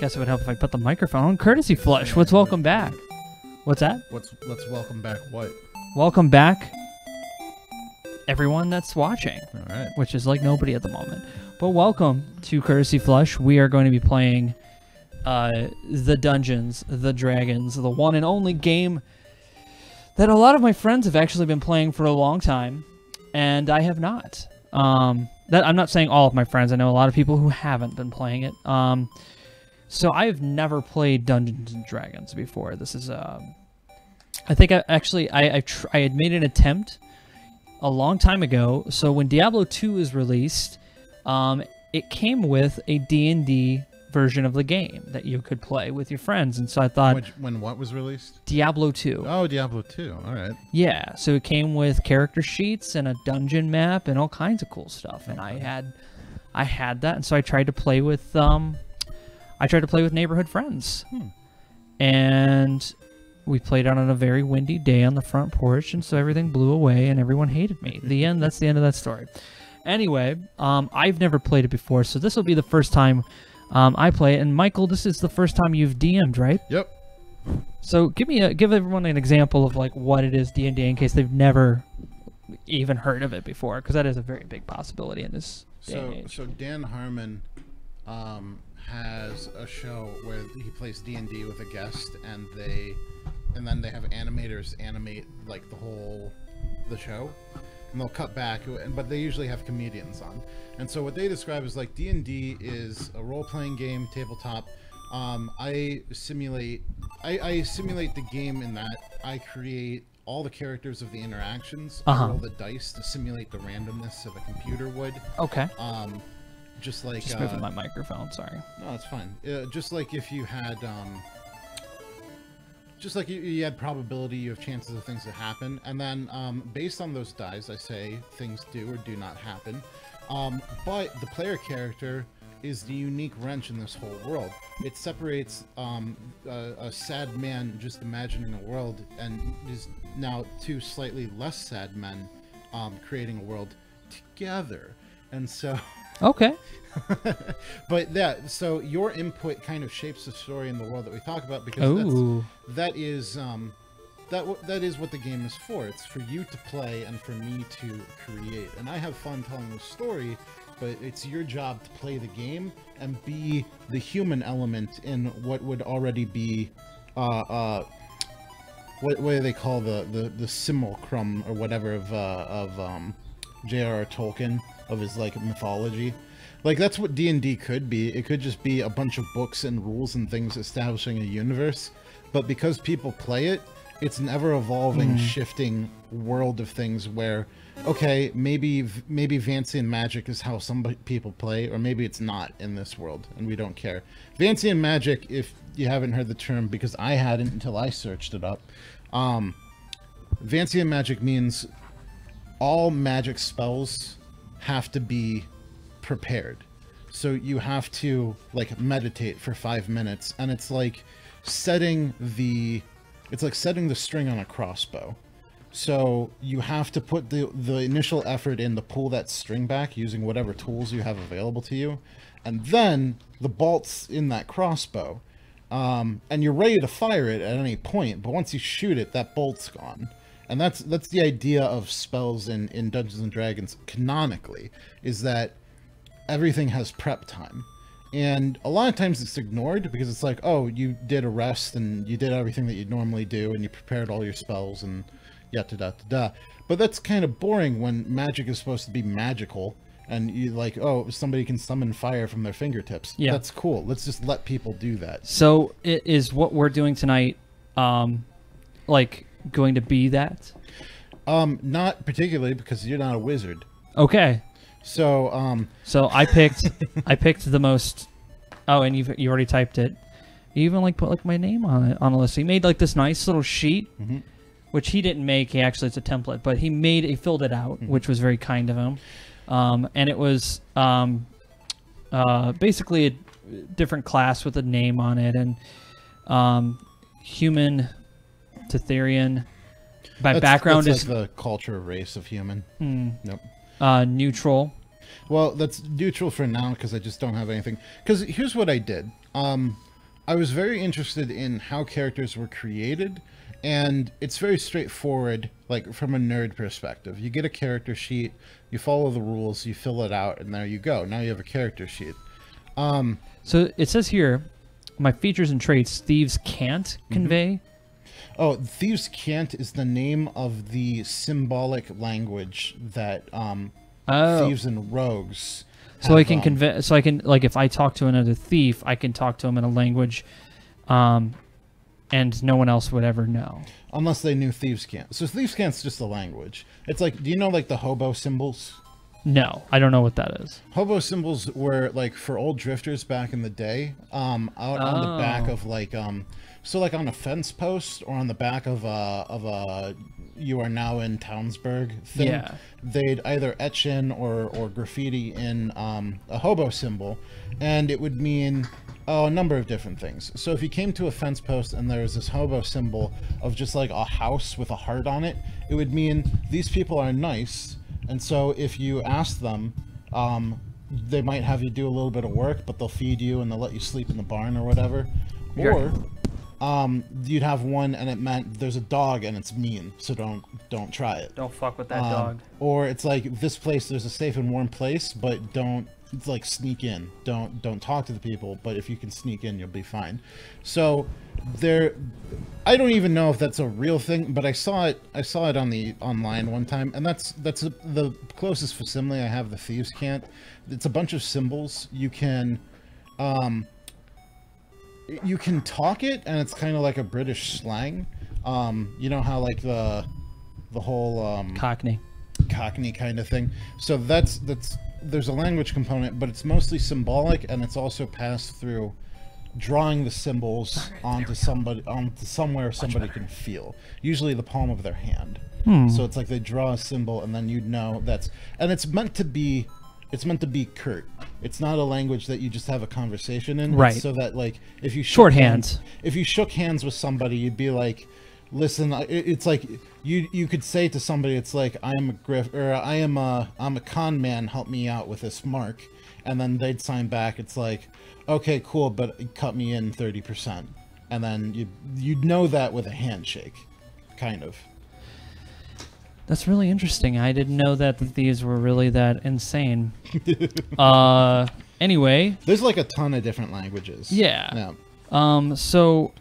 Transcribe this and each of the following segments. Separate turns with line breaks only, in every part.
Guess it would help if I put the microphone on. Courtesy Flush, let's welcome back. What's that?
Let's welcome back what?
Welcome back, everyone that's watching.
All right.
Which is like nobody at the moment. But welcome to Courtesy Flush. We are going to be playing the Dungeons, the Dragons, the one and only game that a lot of my friends have actually been playing for a long time, and I have not. I'm not saying all of my friends. I know a lot of people who haven't been playing it. So I've never played Dungeons and Dragons before. This is I think I had made an attempt a long time ago. So when Diablo 2 was released, it came with a D&D version of the game that you could play with your friends, and so I thought,
when what was released?
Diablo 2.
Oh, Diablo 2. All right.
Yeah, so it came with character sheets and a dungeon map and all kinds of cool stuff, and I had that, and so I tried to play with neighborhood friends, and we played out on a very windy day on the front porch, and so everything blew away and everyone hated me. The end. That's the end of that story. Anyway, I've never played it before, so this will be the first time I play it. And Michael, this is the first time you've DM'd, right?
Yep.
So give everyone an example of like what it is D&D in case they've never even heard of it before, because that is a very big possibility in this day and age.
So Dan Harmon has a show where he plays D&D with a guest, and then they have animators animate like the show. And they'll cut back, but they usually have comedians on. And so what they describe is like D&D is a role-playing game, tabletop. I simulate the game in that I create all the characters of the interactions. I roll the dice to simulate the randomness of a computer would.
Okay.
Just
moving my microphone. Sorry.
No, it's fine. Just like if you had. Just like you had probability, you have chances of things that happen, and then based on those dice, I say things do or do not happen. But the player character is the unique wrench in this whole world. It separates a sad man just imagining a world, and is now two slightly less sad men creating a world together. And so...
Okay.
But yeah, so your input kind of shapes the story in the world that we talk about, because that is what the game is for. It's for you to play and for me to create. And I have fun telling the story, but it's your job to play the game and be the human element in what would already be what do they call the simulacrum or whatever of J.R.R. Tolkien, of his like mythology. Like that's what D&D could be. It could just be a bunch of books and rules and things establishing a universe, but because people play it, it's an ever-evolving, shifting world of things where, okay, maybe Vancian magic is how some people play, or maybe it's not in this world, and we don't care. Vancian magic, if you haven't heard the term, because I hadn't until I searched it up, Vancian magic means all magic spells have to be prepared. So you have to like meditate for 5 minutes, and it's like setting the string on a crossbow. So you have to put the initial effort in to pull that string back using whatever tools you have available to you, and then the bolt's in that crossbow, and you're ready to fire it at any point, but once you shoot it, that bolt's gone. And that's the idea of spells in Dungeons and Dragons canonically, is that everything has prep time. And a lot of times it's ignored because it's like, oh, you did a rest and you did everything that you'd normally do and you prepared all your spells and yada-da-da-da. But that's kind of boring when magic is supposed to be magical and you like, oh, somebody can summon fire from their fingertips. Yeah. That's cool. Let's just let people do that.
So is what we're doing tonight like going to be that?
Not particularly, because you're not a wizard.
Okay.
So
so I picked the most. Oh, and you already typed it. You even like put like my name on it on a list. He made like this nice little sheet, which he didn't make. It's a template, but he filled it out, which was very kind of him. And it was basically a different class with a name on it, and human, Tetherian. My background
that's
is
like the culture race of human. Nope.
Neutral.
Well, that's neutral for now because I just don't have anything. Because here's what I did. I was very interested in how characters were created, and it's very straightforward, like from a nerd perspective. You get a character sheet, you follow the rules, you fill it out, and there you go. Now you have a character sheet.
So it says here, my features and traits, thieves can't convey.
Oh, Thieves' Cant is the name of the symbolic language that thieves and rogues
So I
have,
can convey. So I can, like, if I talk to another thief, I can talk to him in a language, and no one else would ever know.
unless they knew Thieves' Cant. So Thieves' Cant's just a language. It's like, do you know like the hobo symbols?
No, I don't know what that is.
Hobo symbols were like for old drifters back in the day, out on the back of like so like on a fence post or on the back of a "You are now in Townsburg" thing.
Yeah.
They'd either etch in or graffiti in a hobo symbol, and it would mean a number of different things. So if you came to a fence post and there was this hobo symbol of just like a house with a heart on it, it would mean these people are nice. And so if you ask them, they might have you do a little bit of work, but they'll feed you and they'll let you sleep in the barn or whatever. Or you'd have one and it meant there's a dog and it's mean, so don't try it.
Don't fuck with that dog.
Or it's like this place, there's a safe and warm place, but don't like sneak in. Don't talk to the people, but if you can sneak in, you'll be fine. So there, I don't even know if that's a real thing, but I saw it on the online one time, and that's the closest facsimile I have. The Thieves' Cant. It's a bunch of symbols. You can talk it, and it's kind of like a British slang. You know how like the whole
Cockney
kind of thing. So that's there's a language component, but it's mostly symbolic, and it's also passed through drawing the symbols onto somewhere somebody can feel, usually the palm of their hand. So it's like they draw a symbol, and then you'd know and it's meant to be curt. It's not a language that you just have a conversation in,
right?
So that like if you
shorthand,
if you shook hands with somebody, you'd be like, listen, it's like you could say to somebody, it's like, I'm a con man, help me out with this mark, and then they'd sign back, it's like, okay, cool, but cut me in 30%, and then you'd know that with a handshake, kind of.
That's really interesting. I didn't know that the thieves were really that insane. Anyway,
there's like a ton of different languages.
Yeah. So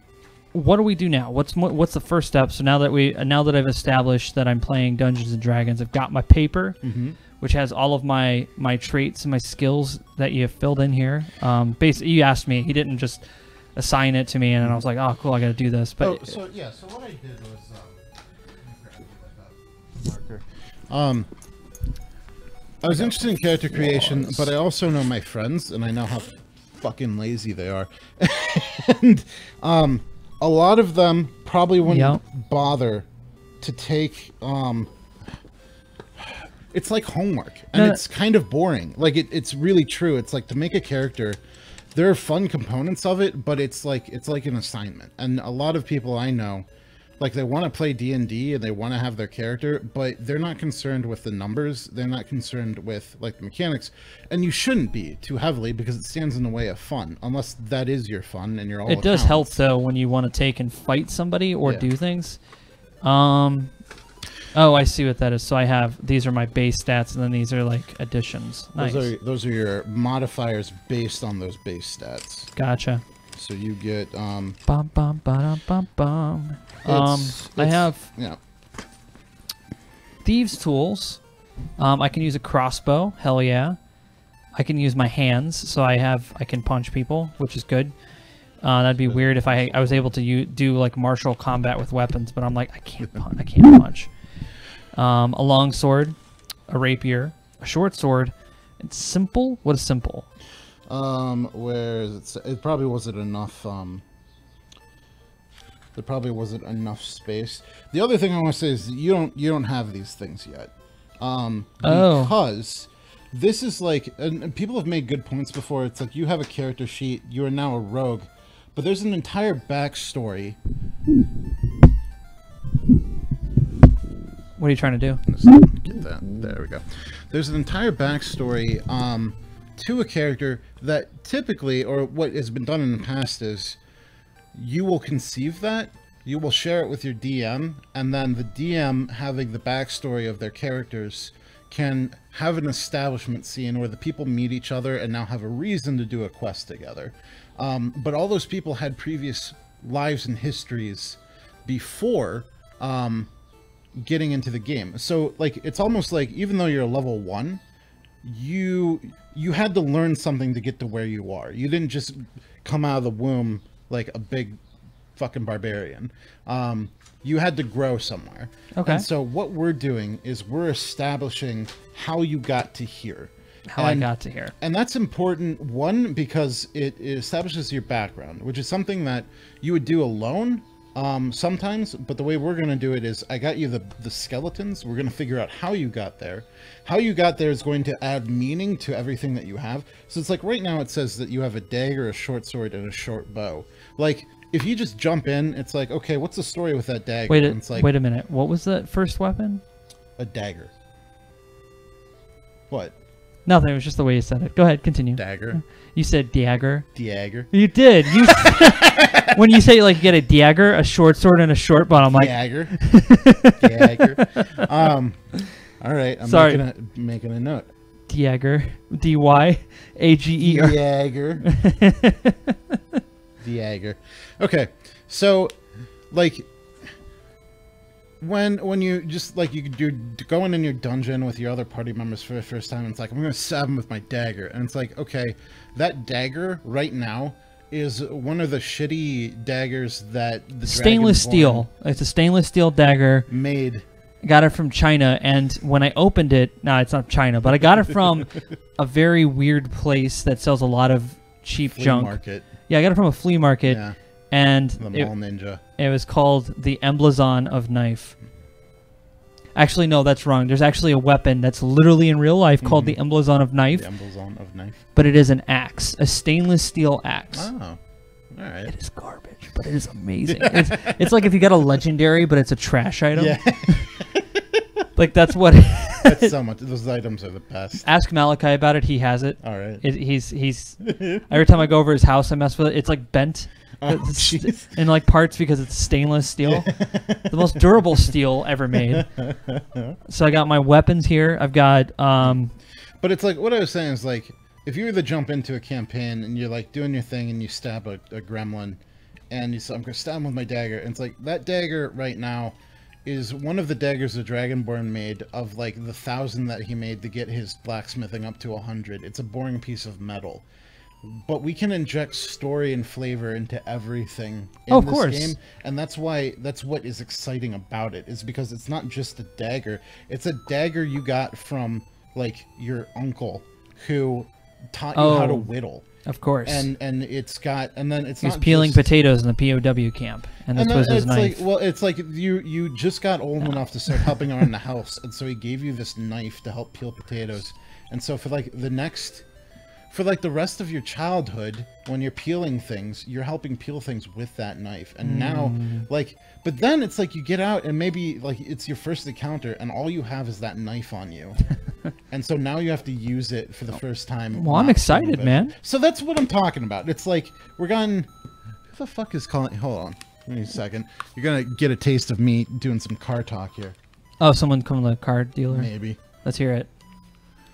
what do we do now? What's the first step? So now that I've established that I'm playing Dungeons and Dragons, I've got my paper, which has all of my traits and my skills that you have filled in here. Basically, you asked me. He didn't just assign it to me, and I was like, oh, cool, I got to do this. But
so what I did was marker. I was interested in character creation, but I also know my friends, and I know how fucking lazy they are. And a lot of them probably wouldn't bother to take it's like homework, and it's kind of boring. Like it's really true. It's like, to make a character, there are fun components of it, but it's like an assignment. And a lot of people I know, like, they want to play D&D and they want to have their character, but they're not concerned with the numbers. They're not concerned with like the mechanics, and you shouldn't be too heavily, because it stands in the way of fun, unless that is your fun and you're all.
It does help though when you want to take and fight somebody or do things. Oh, I see what that is. So I have, these are my base stats, and then these are like additions. Nice.
Those are your modifiers based on those base stats.
Gotcha.
So you get
bum bum ba bum bum. I have thieves tools. I can use a crossbow. Hell yeah. I can use my hands, so I can punch people, which is good. That'd be weird if I was able to do like martial combat with weapons, but I'm like, I can't punch. A long sword, a rapier, a short sword. It's simple. What is simple?
Where is it? It probably wasn't enough. There probably wasn't enough space. The other thing I want to say is you don't have these things yet. Because this is like, and people have made good points before. It's like, you have a character sheet. You are now a rogue, but there's an entire backstory.
What are you trying to do?
Get that. There we go. There's an entire backstory to a character that typically, or what has been done in the past, is you will conceive that, you will share it with your DM, and then the DM, having the backstory of their characters, can have an establishment scene where the people meet each other and now have a reason to do a quest together. But all those people had previous lives and histories before getting into the game. So, like, it's almost like, even though you're level 1, you had to learn something to get to where you are. You didn't just come out of the womb like a big fucking barbarian. You had to grow somewhere.
Okay.
And so what we're doing is we're establishing how you got to here.
I got to here.
And that's important, one, because it establishes your background, which is something that you would do alone sometimes, but the way we're going to do it is I got you the skeletons. We're going to figure out how you got there. How you got there is going to add meaning to everything that you have. So it's like right now it says that you have a dagger, a short sword, and a short bow. Like, if you just jump in, it's like, okay, what's the story with that dagger? It's like,
wait a minute. What was the first weapon?
A dagger. What?
Nothing. It was just the way you said it. Go ahead. Continue.
Dagger.
You said dagger.
Dagger.
You did. You when you say, like, you get a dagger, a short sword, and a short bow, I'm like...
Dagger. Dagger. All right. I'm
Sorry.
making a note.
Dagger. D-Y-A-G-E-R.
Dagger. Dagger. Okay. So, like... When you just, like, you're going in your dungeon with your other party members for the first time, and it's like, I'm going to stab him with my dagger. And it's like, okay, that dagger right now is one of the shitty daggers that the
stainless steel. It's a stainless steel dagger.
Made.
Got it from China, and when I opened it, no, it's not China, but I got it from a very weird place that sells a lot of cheap junk.
Flea market.
Yeah, I got it from a flea market.
Yeah.
And
The Mall Ninja.
it was called the Emblazon of Knife. Actually, no, that's wrong. There's actually a weapon that's literally in real life called the Emblazon of Knife.
The Emblazon of Knife.
But it is an axe, a stainless steel axe.
Oh, all right.
It is garbage, but it is amazing. It's like if you got a legendary, but it's a trash item.
Yeah.
Like, that's what...
That's so much. Those items are the best.
Ask Malachi about it. He has it.
All right.
He's every time I go over his house, I mess with it. It's like bent. In like parts because it's stainless steel. The most durable steel ever made. So I got my weapons here. I've got
But it's like, what I was saying is, like, if you were to jump into a campaign and you're like doing your thing and you stab a gremlin and you say, I'm gonna stab him with my dagger, and it's like, that dagger right now is one of the daggers the Dragonborn made of like the 1,000 that he made to get his blacksmithing up to 100. It's a boring piece of metal. But we can inject story and flavor into everything in this game, and that's what is exciting about it, is because it's not just a dagger. It's a dagger you got from, like, your uncle who taught you how to whittle.
Of course.
And it's got, and then it's
He's
not
peeling
just,
potatoes in the POW camp, and this was his knife.
Like, well, it's like you just got old enough to start helping around the house, and so he gave you this knife to help peel potatoes. And so for like the rest of your childhood, when you're peeling things, you're helping peel things with that knife. And now, like, but then it's like you get out and maybe, like, it's your first encounter and all you have is that knife on you. And so now you have to use it for the first time.
Well, I'm excited, man.
So that's what I'm talking about. It's like, we're going, who the fuck is calling? Hold on. Give me a second. You're going to get a taste of me doing some car talk here.
Oh, someone come to the car dealer?
Maybe.
Let's hear it.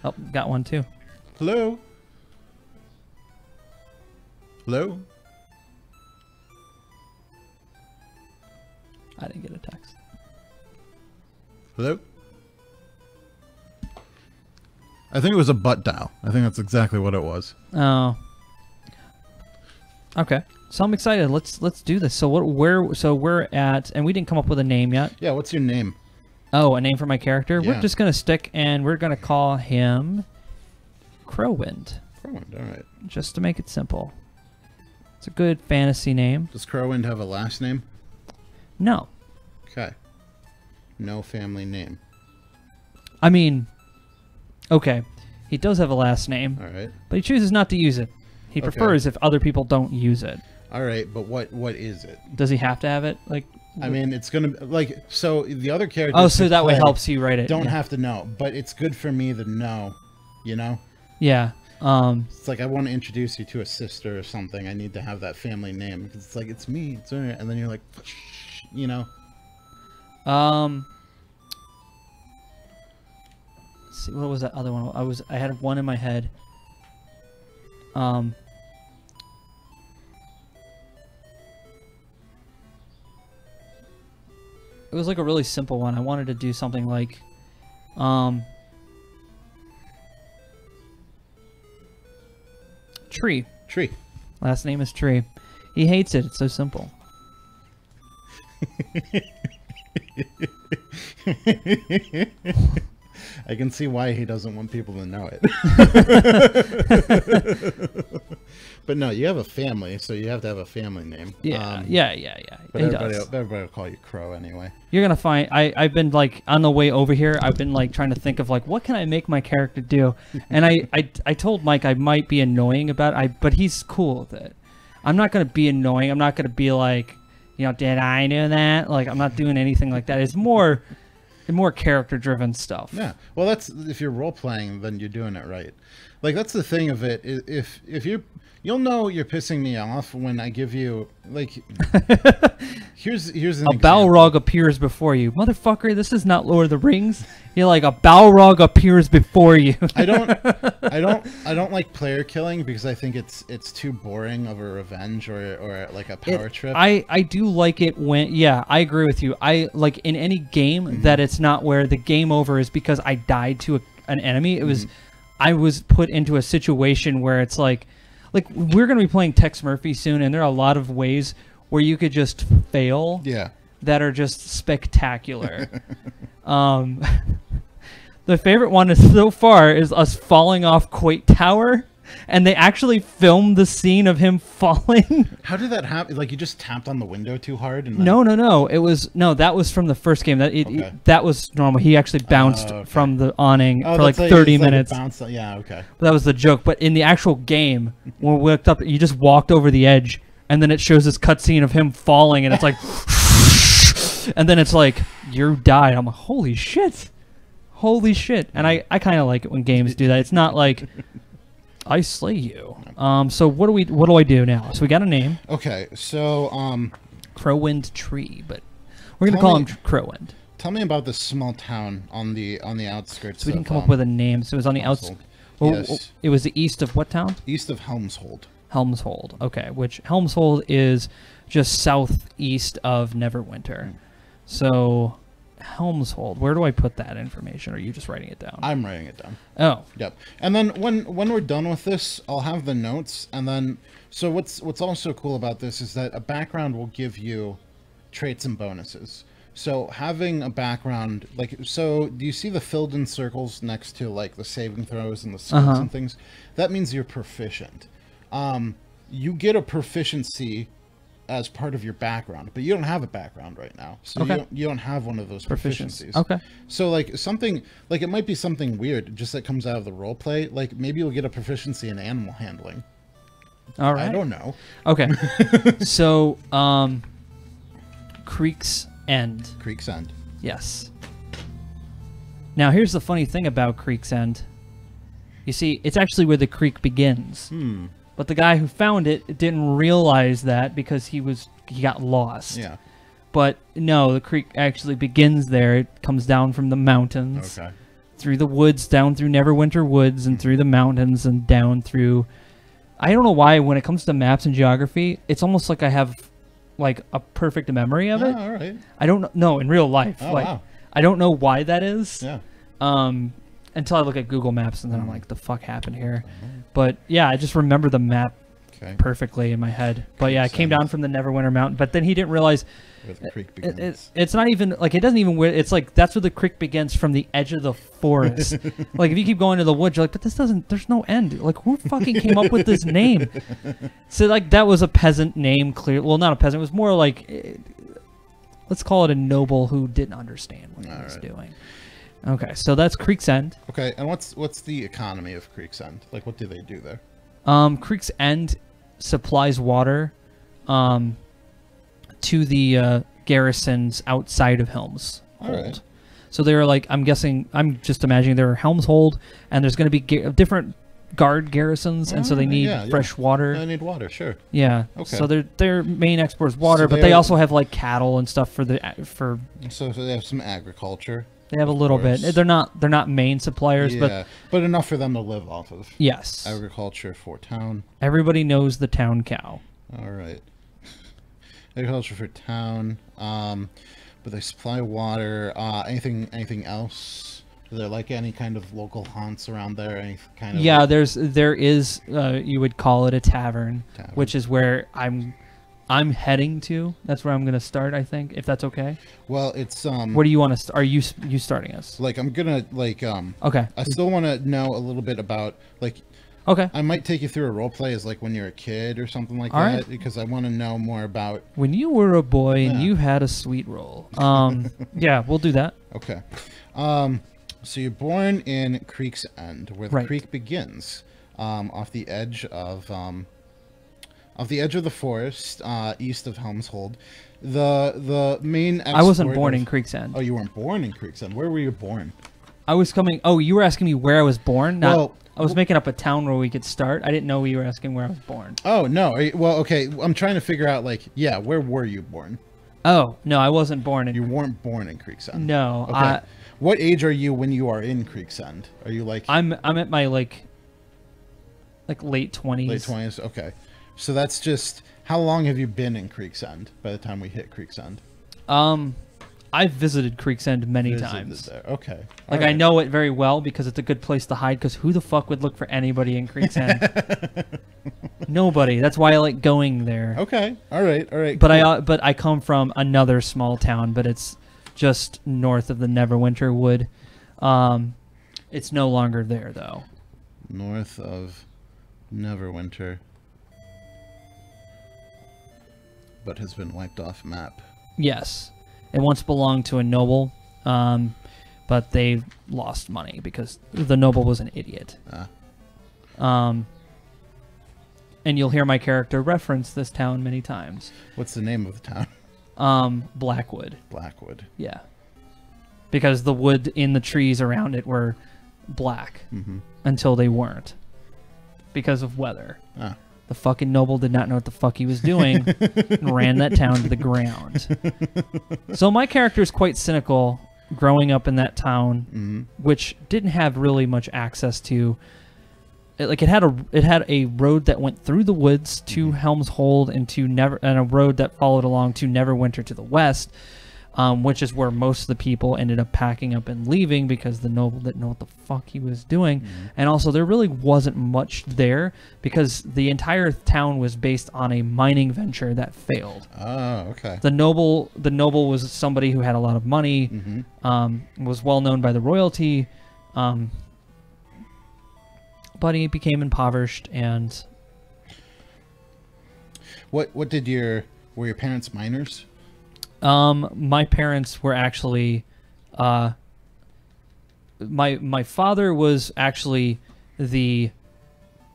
Oh, got one too.
Hello? Hello?
I didn't get a text.
Hello? I think it was a butt dial. I think that's exactly what it was.
Oh. Okay. So I'm excited. Let's do this. So we're at, and we didn't come up with a name yet.
Yeah, what's your name?
Oh, a name for my character?
Yeah.
We're just going to stick, and we're going to call him Crowwind.
Crowwind, all right.
Just to make it simple. It's a good fantasy name.
Does Crowwind have a last name?
No.
Okay. No family name.
I mean, okay. He does have a last name.
All right.
But he chooses not to use it. He prefers if other people don't use it.
All right, but what is it?
Does he have to have it? Like,
I mean, it's gonna like, so the other characters.
oh, so that way helps you write it.
Don't have to know, but it's good for me to know. You know.
Yeah.
It's like I want to introduce you to a sister or something. I need to have that family name because it's like it's me, and then you're like, you know.
Let's see, what was that other one? I had one in my head. It was like a really simple one. I wanted to do something like, Tree.
Tree.
Last name is Tree. He hates it. It's so simple.
I can see why he doesn't want people to know it. But no, you have a family, so you have to have a family name.
Yeah,
But
He
everybody,
does.
everybody will call you Crow anyway.
You're gonna find. I've been like on the way over here. I've been like trying to think of like what can I make my character do, and I told Mike I might be annoying about it, but he's cool with it. I'm not gonna be annoying. I'm not gonna be like, you know, did I do that? Like I'm not doing anything like that. It's more character driven stuff.
Yeah. Well, that's if you're role playing, then you're doing it right. Like that's the thing of it. If you'll know you're pissing me off when I give you like. here's an example.
Balrog appears before you, motherfucker. This is not Lord of the Rings. You're like a Balrog appears before you.
I don't like player killing because I think it's too boring of a revenge or like a power trip.
I do like it when I agree with you. I like in any game that it's not where the game over is because I died to an enemy. It was I was put into a situation where it's like we're gonna be playing Tex Murphy soon, and there are a lot of ways where you could just fail.
Yeah.
That are just spectacular. The favorite one is so far is us falling off Quake Tower, and they actually filmed the scene of him falling.
How did that happen? Like you just tapped on the window too hard? And then...
No. It was that was from the first game. That was normal. He actually bounced from the awning for like 30 minutes.
Yeah, okay.
But that was the joke. But in the actual game, when we looked up, you just walked over the edge, and then it shows this cutscene of him falling, and it's like, and then it's like you died. I'm like, holy shit. And I kind of like it when games do that. It's not like I slay you. So what do I do now? So we got a name.
Okay, so
Crowwind Tree, but we're gonna call him Crowwind.
Tell me about this small town on the outskirts.
So we didn't come up with a name. So it was on the outskirts.
Yes.
It was the east of what town?
East of Helmshold.
Helmshold. Okay, which Helmshold is just southeast of Neverwinter. So Helmshold. Where do I put that information? Or are you just writing it down?
I'm writing it down.
Oh.
Yep. And then when we're done with this, I'll have the notes. And then, so what's also cool about this is that a background will give you traits and bonuses. So having a background, like, so do you see the filled in circles next to like the saving throws and the skills and things? That means you're proficient. You get a proficiency as part of your background, but you don't have a background right now, so you don't have one of those proficiencies.
Okay.
So like something like it might be something weird just that comes out of the role play. Like maybe you'll get a proficiency in animal handling.
All right.
I don't know.
Okay. So Creek's End.
Creek's End.
Yes. Now here's the funny thing about Creek's End. You see, it's actually where the creek begins. But the guy who found it didn't realize that because he got lost.
Yeah.
But no, the creek actually begins there. It comes down from the mountains.
Okay.
Through the woods, down through Neverwinter Woods, and through the mountains, and down through... I don't know why, when it comes to maps and geography, it's almost like I have, like, a perfect memory of it.
All right.
I don't know, in real life.
Oh,
like,
wow.
I don't know why that is.
Yeah.
Until I look at Google Maps, and then I'm like, the fuck happened here? But, yeah, I just remember the map perfectly in my head. But, yeah, it came down from the Neverwinter Mountain. But then he didn't realize...
Where the creek begins.
It's not even like it doesn't even. It's like that's where the creek begins from the edge of the forest. Like if you keep going to the woods, you're like, but this doesn't. There's no end. Like who fucking came up with this name? So like that was a peasant name. Clear. Well, not a peasant. It was more like let's call it a noble who didn't understand what he was doing. Okay, so that's Creek's End.
Okay, and what's the economy of Creek's End? Like what do they do there?
Creek's End supplies water. To the garrisons outside of Helmshold.
Right.
So they're like, I'm just imagining there are Helmshold, and there's going to be different guard garrisons, and so they need
yeah,
fresh water.
I need water, sure.
Yeah.
Okay.
So their main export is water,
So
but they also have like cattle and stuff for.
So they have some agriculture.
They have a
of
little
course.
bit. They're not main suppliers,
Yeah, but enough for them to live off of.
yes,
Agriculture for town.
everybody knows the town cow.
All right. Agriculture for town. But they supply water. Anything else? Is there like any kind of local haunts around there? Any kind of
Yeah, there is you would call it a tavern,
Tavern.
which is where I'm heading to. That's where I'm gonna start, I think, if that's okay.
Well, it's
Where do you want to? Are you starting us?
like I'm gonna like
Okay.
I still want to know a little bit about like
Okay.
I might take you through a role play as like when you're a kid or something like
All
that
right.
because I want to know more about.
When you were a boy and
Yeah.
you had a sweet roll. Yeah, we'll do that.
Okay. So you're born in Creek's End, where the
Right.
creek begins, off the edge of the forest, east of Helmshold. The main.
I wasn't
export
born
of-
in Creek's End.
Oh, you weren't born in Creek's End. Where were you born?
I was coming. Oh, you were asking me where I was born? Not,
Well,
I was making up a town where we could start. I didn't know you were asking where I was born.
Oh no. Well, okay. I'm trying to figure out like, yeah, where were you born?
Oh no, I wasn't born in.
You weren't born in Creek's End.
No,
Okay. What age are you when you are in Creek's End? Are you like
I'm at my like late 20s.
late 20s? Okay. So that's just how long have you been in Creek's End by the time we hit Creek's End?
I've visited Creek's End many
Visited
times.
there. Okay.
Like
All
I
right.
know it very well because it's a good place to hide. Because who the fuck would look for anybody in Creek's End? Nobody. That's why I like going there.
Okay. All right. All right.
But I come from another small town, but it's just north of the Neverwinter Wood. It's no longer there though.
North of Neverwinter, but has been wiped off map.
Yes, it once belonged to a noble, but they lost money because the noble was an idiot. And you'll hear my character reference this town many times.
What's the name of the town?
Blackwood.
Blackwood.
Yeah. Because the wood in the trees around it were black until they weren't. Because of weather.
Ah.
The fucking noble did not know what the fuck he was doing and ran that town to the ground. So my character is quite cynical growing up in that town, which didn't have really much access to. It had a road that went through the woods to Helmshold and a road that followed along to Neverwinter to the west, which is where most of the people ended up packing up and leaving because the noble didn't know what the fuck he was doing. And also there really wasn't much there because the entire town was based on a mining venture that failed.
Oh, okay.
The noble was somebody who had a lot of money, was well known by the royalty, but he became impoverished and.
What were your parents miners?
My parents were actually, my father was actually the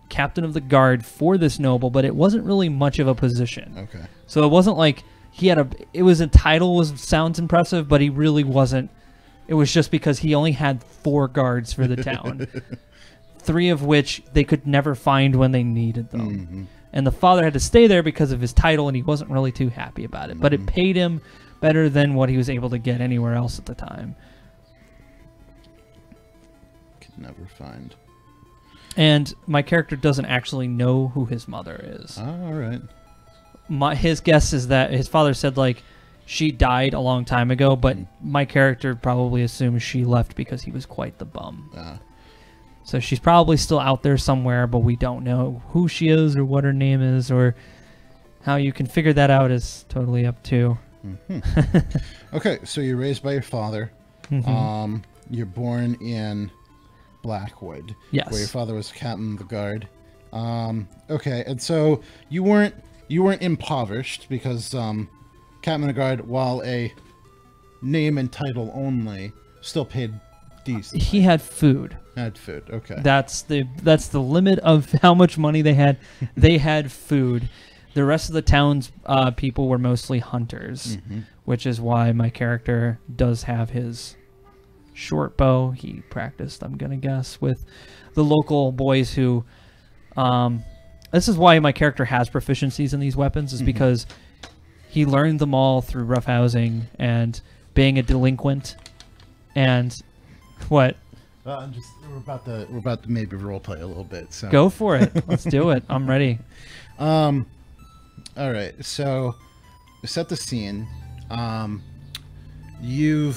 captain of the guard for this noble, but it wasn't really much of a position.
Okay.
So it wasn't like he had a title sounds impressive, but he really wasn't. It was just because he only had 4 guards for the town. 3 of which they could never find when they needed them. And the father had to stay there because of his title, and he wasn't really too happy about it. But it paid him better than what he was able to get anywhere else at the time.
Could never find.
And my character doesn't actually know who his mother is.
Oh, all right.
His guess is that his father said, like, she died a long time ago, but my character probably assumes she left because he was quite the bum. So she's probably still out there somewhere, but we don't know who she is or what her name is, or how you can figure that out is totally up to.
Okay, so you're raised by your father. You're born in Blackwood.
Yes.
Where your father was captain of the guard. Okay, and so you weren't impoverished because captain of the guard, while a name and title only, still paid decent.
He had food.
Had food. Okay.
That's the limit of how much money they had. They had food. The rest of the town's people were mostly hunters, which is why my character does have his short bow. He practiced, I'm gonna guess, with the local boys who. This is why my character has proficiencies in these weapons, is because he learned them all through roughhousing and being a delinquent. And what?
We're about to maybe roleplay a little bit. So
Go for it. Let's do it. I'm ready.
All right. So set the scene. You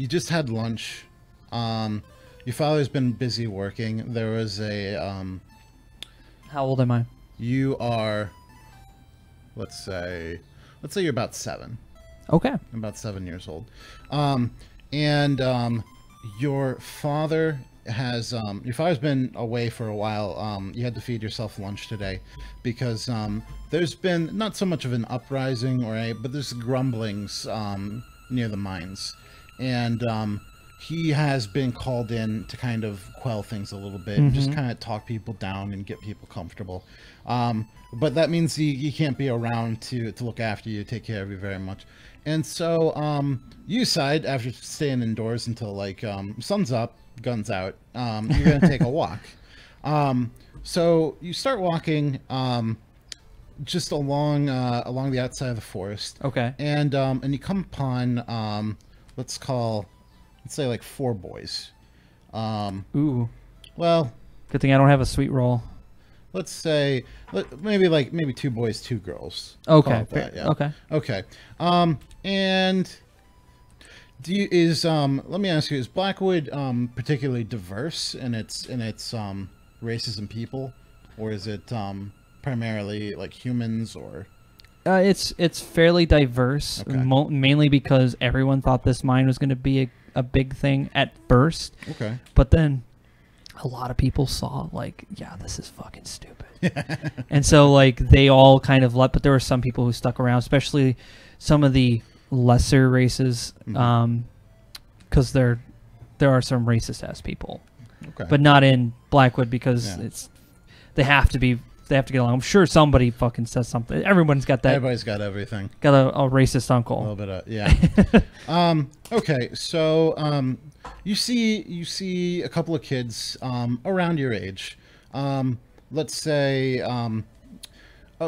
just had lunch. Your father's been busy working. There was a
How old am I?
you are, let's say you're about 7.
Okay.
About 7 years old. Your father's been away for a while. You had to feed yourself lunch today because there's been not so much of an uprising but there's grumblings near the mines, and he has been called in to kind of quell things a little bit and just kind of talk people down and get people comfortable. But that means he can't be around to look after you, take care of you very much. And so you decide, after staying indoors until like sun's up, guns out, you're going to take a walk. So you start walking just along the outside of the forest.
Okay.
And you come upon, let's say like 4 boys.
Ooh.
Well,
Good thing I don't have a sweet roll.
let's say maybe 2 boys, 2 girls.
Okay.
Call it that, yeah.
Okay.
Okay. And let me ask you, is Blackwood particularly diverse in its races and people, or is it primarily like humans or?
It's fairly diverse,
Okay.
mainly because everyone thought this mine was going to be a big thing at first.
Okay.
But then a lot of people saw, like, yeah, this is fucking stupid. And so, like, they all kind of left, but there were some people who stuck around, especially some of the lesser races, because there are some racist-ass people.
Okay.
But not in Blackwood, because
Yeah.
they have to get along. I'm sure somebody fucking says something. Everyone's got that.
Everybody's got everything.
Got a racist
A
uncle.
little bit of, yeah. Okay, so you see a couple of kids around your age. Let's say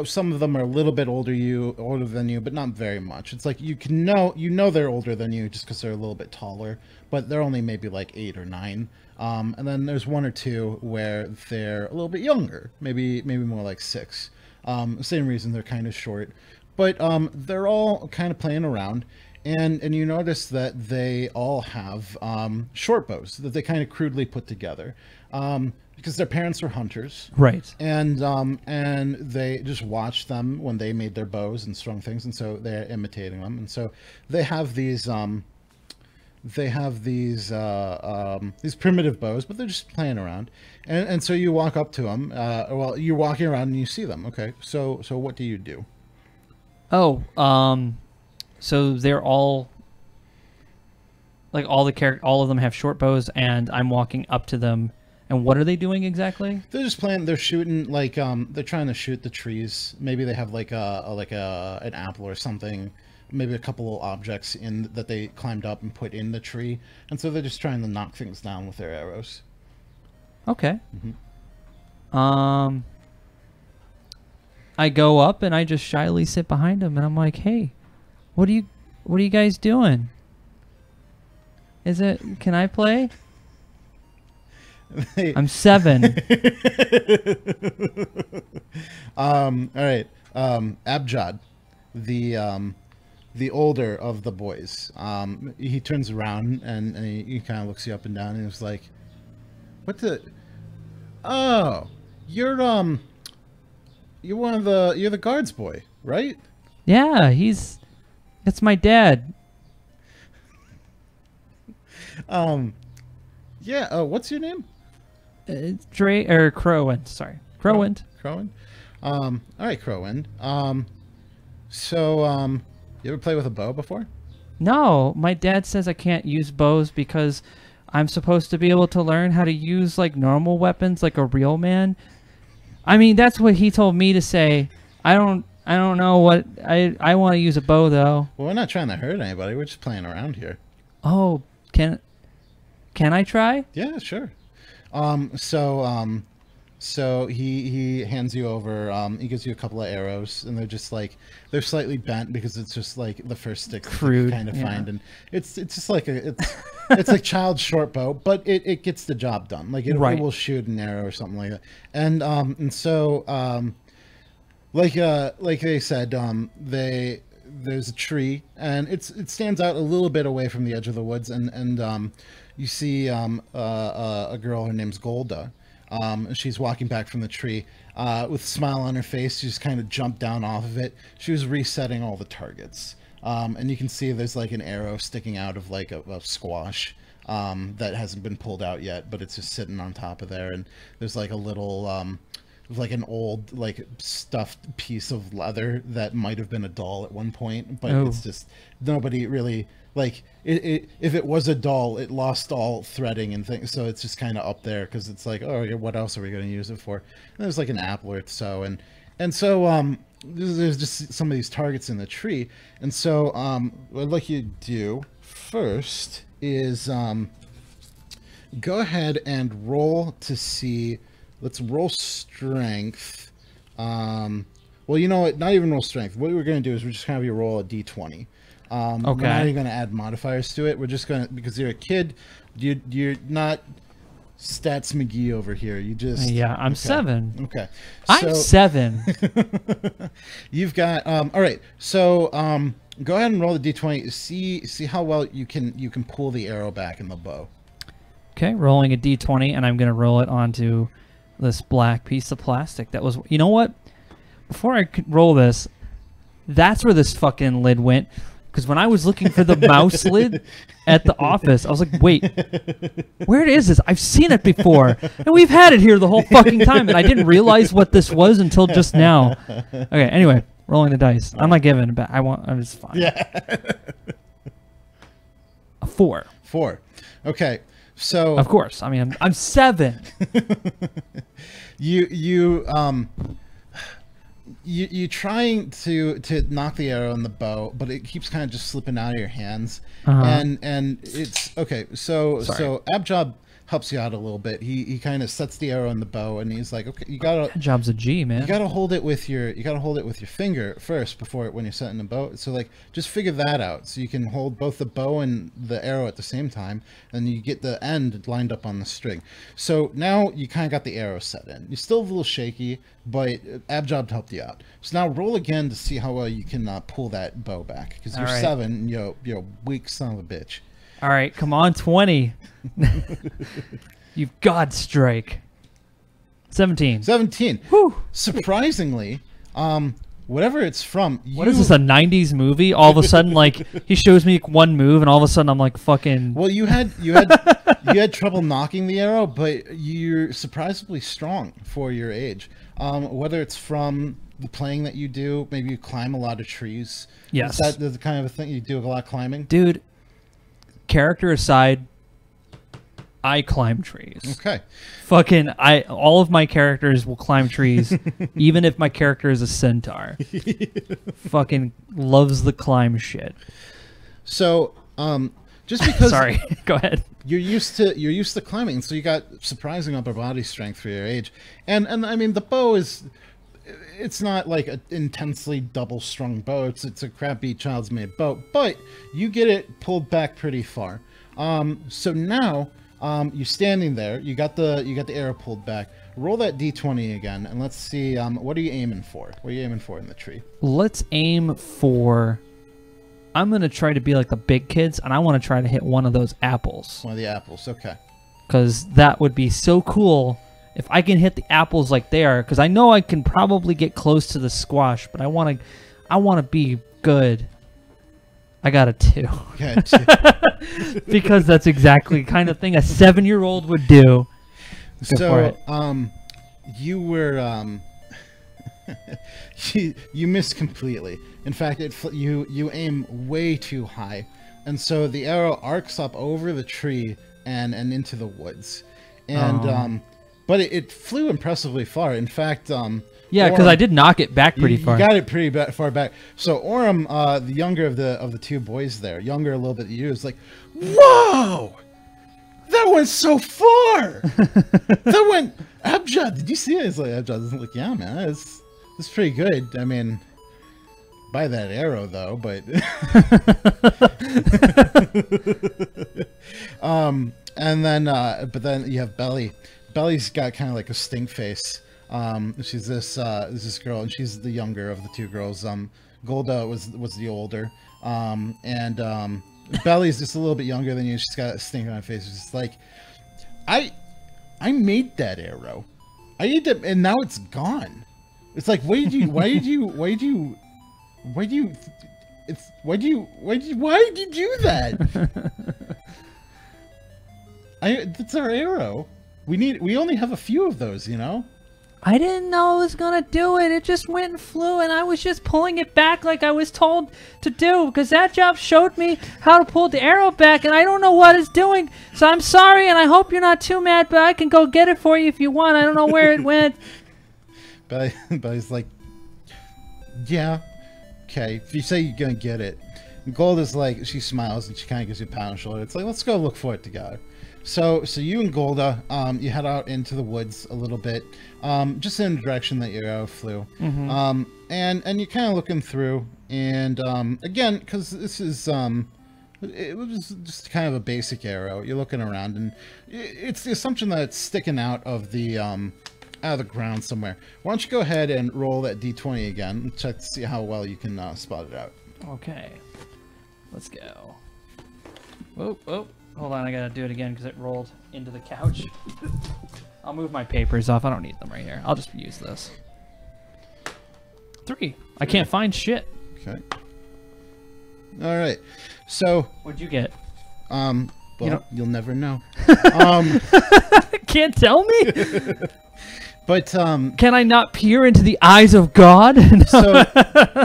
some of them are a little bit older than you, but not very much. It's like you know they're older than you just because they're a little bit taller, but they're only maybe like 8 or 9. And then there's 1 or 2 where they're a little bit younger, maybe more like 6. Same reason, they're kind of short, but they're all kind of playing around, and you notice that they all have short bows that they kind of crudely put together, because their parents were hunters,
Right.
and they just watched them when they made their bows and strung things, and so they're imitating them, and so they have these primitive bows, but they're just playing around, and so you walk up to them. Well, you're walking around and you see them. Okay, so what do you do?
Oh, so they're all like all of them have short bows, and I'm walking up to them. And what are they doing exactly?
They're just playing. They're shooting like they're trying to shoot the trees. Maybe they have like an apple or something. Maybe a couple little objects that they climbed up and put in the tree, and so they're just trying to knock things down with their arrows.
Okay. I go up and I just shyly sit behind them, and I'm like, "Hey, what are you guys doing? Can I play?" I'm 7.
All right. Abjad, the older of the boys, he turns around and he kind of looks you up and down and he's like, "What the? Oh, you're the guards boy, right?"
Yeah, it's my dad.
Yeah. Oh, what's your name?
Crowwind. Sorry, Crowwind.
Crowwind. All right, Crowwind. So, you ever play with a bow before?
No, my dad says I can't use bows because I'm supposed to be able to learn how to use like normal weapons like a real man. I mean, that's what he told me to say. I don't I don't know what I want to use a bow though.
Well, we're not trying to hurt anybody. We're just playing around here.
Oh, can I try?
Yeah, sure. So he hands you over. He gives you a couple of arrows, and they're just like they're slightly bent because it's just like the first stick
Crude,
kind of
yeah.
find, and it's just like it's like child's short bow, but it gets the job done. Like it
Right.
will shoot an arrow or something like that. And so like they said, there's a tree, and it stands out a little bit away from the edge of the woods, and you see a girl. Her name's Golda. She's walking back from the tree with a smile on her face. She just kind of jumped down off of it. She was resetting all the targets, and you can see there's like an arrow sticking out of like a squash that hasn't been pulled out yet, but it's just sitting on top of there. And there's like a little like an old like stuffed piece of leather that might have been a doll at one point, but
Oh.
it's just nobody really like it. If it was a doll, it lost all threading and things, so it's just kind of up there because it's like, oh, what else are we going to use it for? And there's like an apple or so, and so there's just some of these targets in the tree, and so what I'd like you to do first is go ahead and roll to see. Let's roll strength. Well, you know what? Not even roll strength. What we're going to do is we're just going to have you roll a d20. We're not
Okay.
even going to add modifiers to it. We're just going to, because you're a kid, you're not Stats McGee over here. You just...
Yeah, I'm
okay.
7.
Okay.
I'm 7.
You've got... all right. So go ahead and roll the d20. See how well you can pull the arrow back in the bow.
Okay, rolling a d20, and I'm going to roll it onto this black piece of plastic that was... You know what? Before I could roll this, that's where this fucking lid went. Because when I was looking for the mouse lid at the office, I was like, wait, where is this? I've seen it before. And we've had it here the whole fucking time. And I didn't realize what this was until just now. Okay, anyway, rolling the dice. I'm not giving it back. I'm just fine.
Yeah.
A 4.
4. Okay. So...
Of course. I mean, I'm 7.
You trying to knock the arrow in the bow, but it keeps kind of just slipping out of your hands.
Uh-huh.
And it's okay. So Abjob helps you out a little bit. He kind of sets the arrow in the bow, and he's like, okay,
That job's a G, man.
you gotta hold it with your finger first before when you're setting the bow. So like just figure that out so you can hold both the bow and the arrow at the same time, and you get the end lined up on the string. So now you kind of got the arrow set in. You're still a little shaky, but Abjob helped you out. So now roll again to see how well you can pull that bow back, because you're
All right.
7. You're a weak son of a bitch.
All right, come on, 20. You've God strike. 17.
17.
Whew.
Surprisingly, whatever it's from.
What is this, a 90s movie? All of a sudden, like, he shows me one move, and all of a sudden I'm like fucking...
Well, you had trouble knocking the arrow, but you're surprisingly strong for your age. Whether it's from the playing that you do, maybe you climb a lot of trees.
Yes.
Is that the kind of a thing you do? A lot of climbing?
Dude, character aside, I climb trees.
Okay.
Fucking, all of my characters will climb trees, even if my character is a centaur. Fucking loves the climb shit.
So, just because
Sorry, go ahead.
you're used to climbing, so you got surprising upper body strength for your age, and I mean the bow is, it's not like an intensely double strung bow. It's a crappy child's made bow, but you get it pulled back pretty far. So now you're standing there. You got the arrow pulled back. Roll that d20 again, and let's see. What are you aiming for? What are you aiming for in the tree?
Let's aim for... I'm going to try to be like the big kids, and I want to try to hit one of those apples.
One of the apples. Okay.
Because that would be so cool if I can hit the apples like they are. Because I know I can probably get close to the squash, but I want to be good. I got a 2.
Okay.
Because that's exactly the kind of thing a 7-year-old would do. Go for it.
You were you missed completely. In fact, you aim way too high, and so the arrow arcs up over the tree and into the woods, and but it flew impressively far. In fact,
Yeah, because I did knock it back pretty far.
You got it pretty far back. So Orem, the younger of the two boys there, younger a little bit than you, is like, whoa, that went so far. That went. Abjad, did you see it? It's like Abjad is like, yeah, man, that's pretty good. I mean, buy that arrow though, but and then but then you have Belly. Belly's got kind of like a stink face. She's this girl, and she's the younger of the two girls. Golda was the older, and Belly's just a little bit younger than you. She's got a stink on her face. It's just like, I made that arrow. I did it, and now it's gone. It's like, why did you do that? That's our arrow. We only have a few of those, you know?
I didn't know it was gonna do it. It just went and flew, and I was just pulling it back like I was told to do, because that job showed me how to pull the arrow back, and I don't know what it's doing. So I'm sorry, and I hope you're not too mad, but I can go get it for you if you want. I don't know where it went.
Belly's like, yeah, okay, if you say you're gonna get it. And Gold is like, she smiles and she kind of gives you a pat on the shoulder. It's like, let's go look for it together. So you and Golda, you head out into the woods a little bit, just in the direction that your arrow flew. Mm-hmm. And you're kind of looking through, and again, because this is it was just kind of a basic arrow. You're looking around, and it's the assumption that it's sticking out of the ground somewhere. Why don't you go ahead and roll that d20 again and check to see how well you can spot it out.
Okay, let's go. Whoa. Hold on, I gotta do it again because it rolled into the couch. I'll move my papers off. I don't need them right here. I'll just use this. 3. I can't find shit.
Okay. All right. So.
What'd you get?
Well, you'll never know.
Can't tell me?
But
can I not peer into the eyes of God?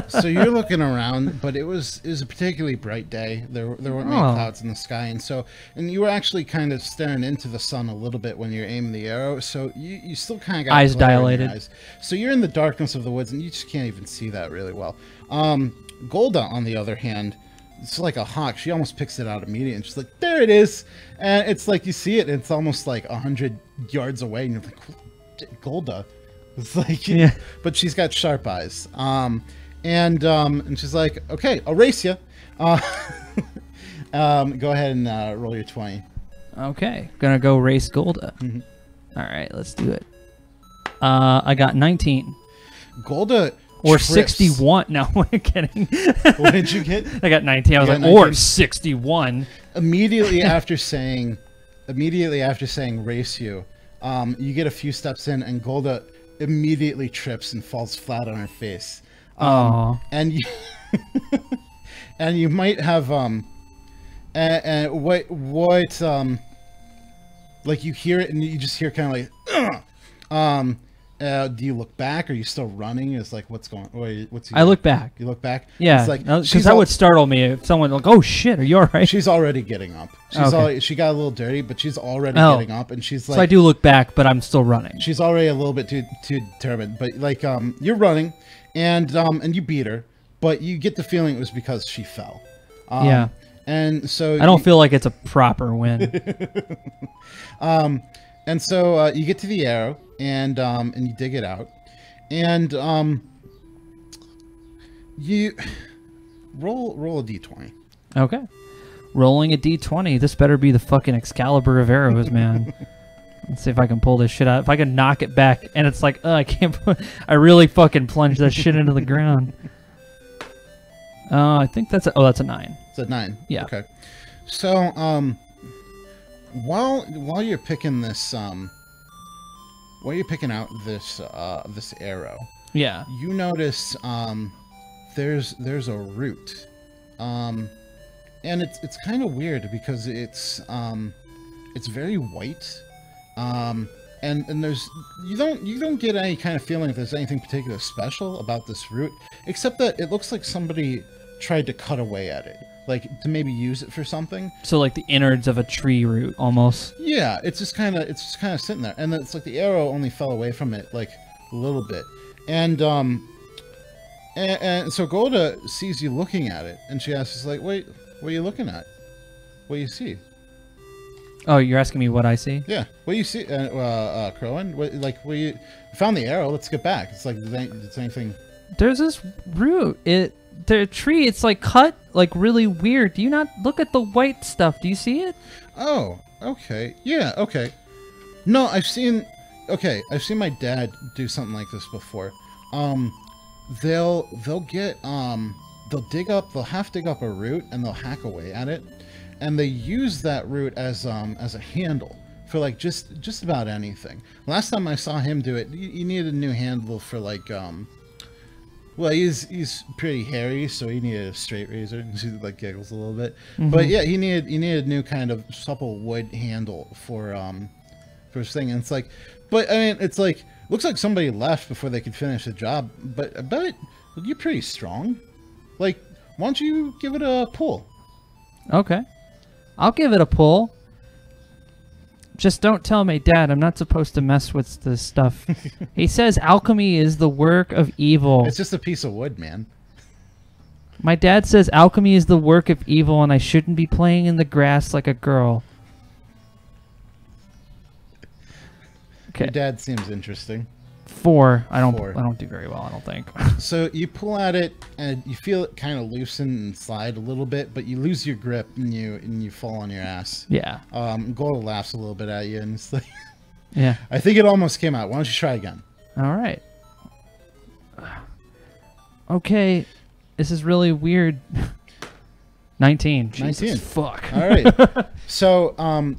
so you're looking around, but it was a particularly bright day. There weren't many clouds in the sky, and you were actually kind of staring into the sun a little bit when you're aiming the arrow. So you still kind of got
eyes dilated.
Eyes. So you're in the darkness of the woods, and you just can't even see that really well. Golda, on the other hand, it's like a hawk. She almost picks it out immediately, and she's like, "There it is!" And it's like you see it, and it's almost like 100 yards away, and you're like, Golda. It's like, yeah. But she's got sharp eyes. And she's like, okay, I'll race you. Go ahead and roll your 20.
Okay, gonna go race Golda.
Mm-hmm.
All right, let's do it. I got 19.
Golda
or
trips.
61. No, I'm kidding.
What did you get?
I got 19. I was like, 19. Or 61.
Immediately after saying race you, you get a few steps in, and Golda immediately trips and falls flat on her face. And you and you might have like you hear it and you just hear kind of like do you look back? Are you still running? It's like, what's going on?
I look back.
You look back?
Yeah, because that would startle me if someone like, oh shit, are you all right?
She's already getting up. She got a little dirty, but she's already getting up, and she's like.
So I do look back, but I'm still running.
She's already a little bit too determined, but like you're running, and you beat her, but you get the feeling it was because she fell.
Yeah.
And so
I don't feel like it's a proper win.
And so you get to the arrow, and you dig it out, and you roll a d20.
Okay, rolling a d20. This better be the fucking Excalibur of arrows, man. Let's see if I can pull this shit out. If I can knock it back, and it's like, I can't. I really fucking plunged that shit into the ground. I think that's that's a 9.
It's a 9.
Yeah.
Okay. So while you're picking this while you're picking out this this arrow,
yeah,
you notice there's a root, and it's kind of weird because it's very white, and there's you don't get any kind of feeling if there's anything particular special about this root, except that it looks like somebody tried to cut away at it. like to maybe use it for something.
So like the innards of a tree root, almost.
Yeah, it's just kind of sitting there, and it's like the arrow only fell away from it like a little bit, and so Golda sees you looking at it, and she asks, like, "Wait, what are you looking at? What do you see?"
Oh, you're asking me what I see?
Yeah, what do you see, Crowan? What you found the arrow? Let's get back. It's like, is anything?
There's this root. The tree. It's like cut like really weird. Do you not look at the white stuff? Do you see it?
Oh, okay. Yeah, okay. No, I've seen my dad do something like this before. They'll half dig up a root and they'll hack away at it, and they use that root as a handle for like just about anything. Last time I saw him do it, he needed a new handle for like well, he's pretty hairy, so he needed a straight razor, and she like giggles a little bit. But yeah, he needed a new kind of supple wood handle for his thing. And it's like, but I mean, it's like, looks like somebody left before they could finish the job. But I bet you're pretty strong. Like, why don't you give it a pull?
Okay, I'll give it a pull. Just don't tell my dad. I'm not supposed to mess with this stuff. He says alchemy is the work of evil.
It's just a piece of wood, man.
My dad says alchemy is the work of evil, and I shouldn't be playing in the grass like a girl. Okay.
Your dad seems interesting.
4. I don't do very well, I don't think.
So you pull at it and you feel it kind of loosen and slide a little bit, but you lose your grip and you fall on your ass.
Yeah.
Golda laughs a little bit at you and it's like,
yeah.
I think it almost came out. Why don't you try again?
All right. Okay. This is really weird. 19.
19.
Jesus, fuck.
All right. So,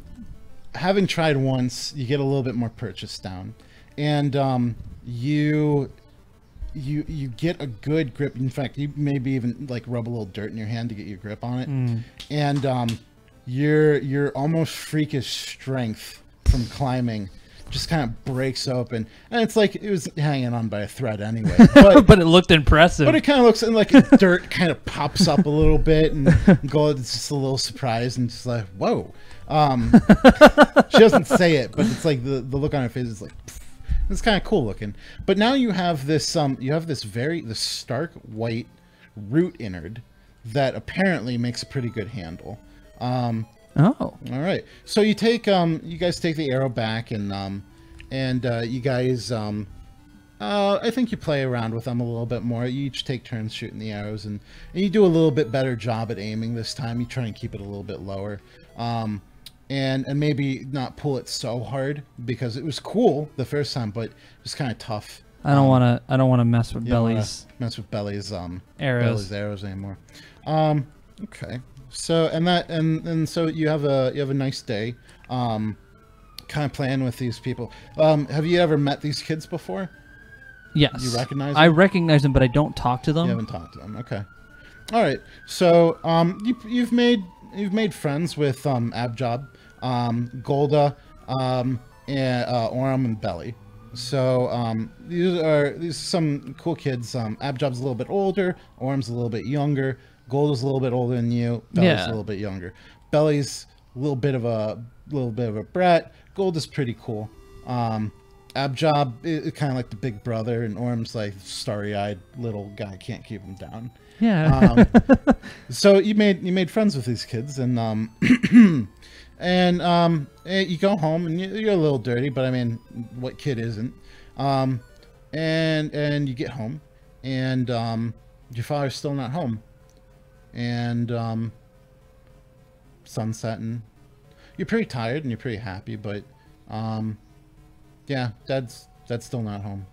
having tried once, you get a little bit more purchase down, and you get a good grip. In fact, you maybe even like rub a little dirt in your hand to get your grip on it, and your almost freakish strength from climbing just kind of breaks open, and it's like it was hanging on by a thread anyway. But,
but it looked impressive.
But it kind of looks like dirt kind of pops up a little bit, and Golda's just a little surprised and just like, whoa. She doesn't say it, but it's like the look on her face is like, pfft. It's kind of cool looking. But now you have this the stark white root innard that apparently makes a pretty good handle.
Oh.
All right. So you take you guys take the arrow back, and you guys I think you play around with them a little bit more. You each take turns shooting the arrows, and you do a little bit better job at aiming this time. You try and keep it a little bit lower. And maybe not pull it so hard, because it was cool the first time, but it's kind of tough.
I don't want to mess with Belly's
arrows anymore. Okay. So and so you have a nice day, kind of playing with these people. Have you ever met these kids before?
Yes.
You recognize them?
I recognize them, but I don't talk to them.
You haven't talked to them. Okay. All right. So you've made friends with Abjob, Golda, and Orem and Belly. So these are some cool kids. Abjob's a little bit older, Orem's a little bit younger, Golda's a little bit older than you, Belly's a little bit younger. Belly's a little bit of a brat. Golda's pretty cool. Abjob is kind of like the big brother, and Orem's like starry-eyed little guy, can't keep him down.
Yeah.
So you made friends with these kids, and you go home, and you're a little dirty, but I mean, what kid isn't? And you get home, and your father's still not home, and sun's setting. You're pretty tired and you're pretty happy, but yeah, dad's still not home.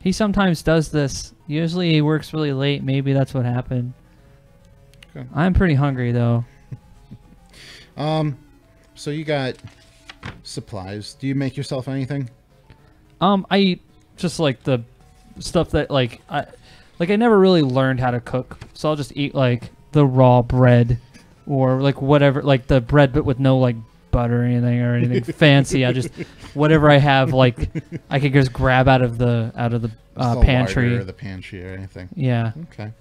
He sometimes does this. Usually he works really late. Maybe that's what happened. Okay. I'm pretty hungry though.
So you got supplies. Do you make yourself anything?
I eat just like the stuff that I never really learned how to cook, so I'll just eat like the raw bread or like whatever, like the bread but with no like butter or anything fancy. I just whatever I have, like I could just grab out of the pantry
or the pantry or anything.
Yeah.
Okay.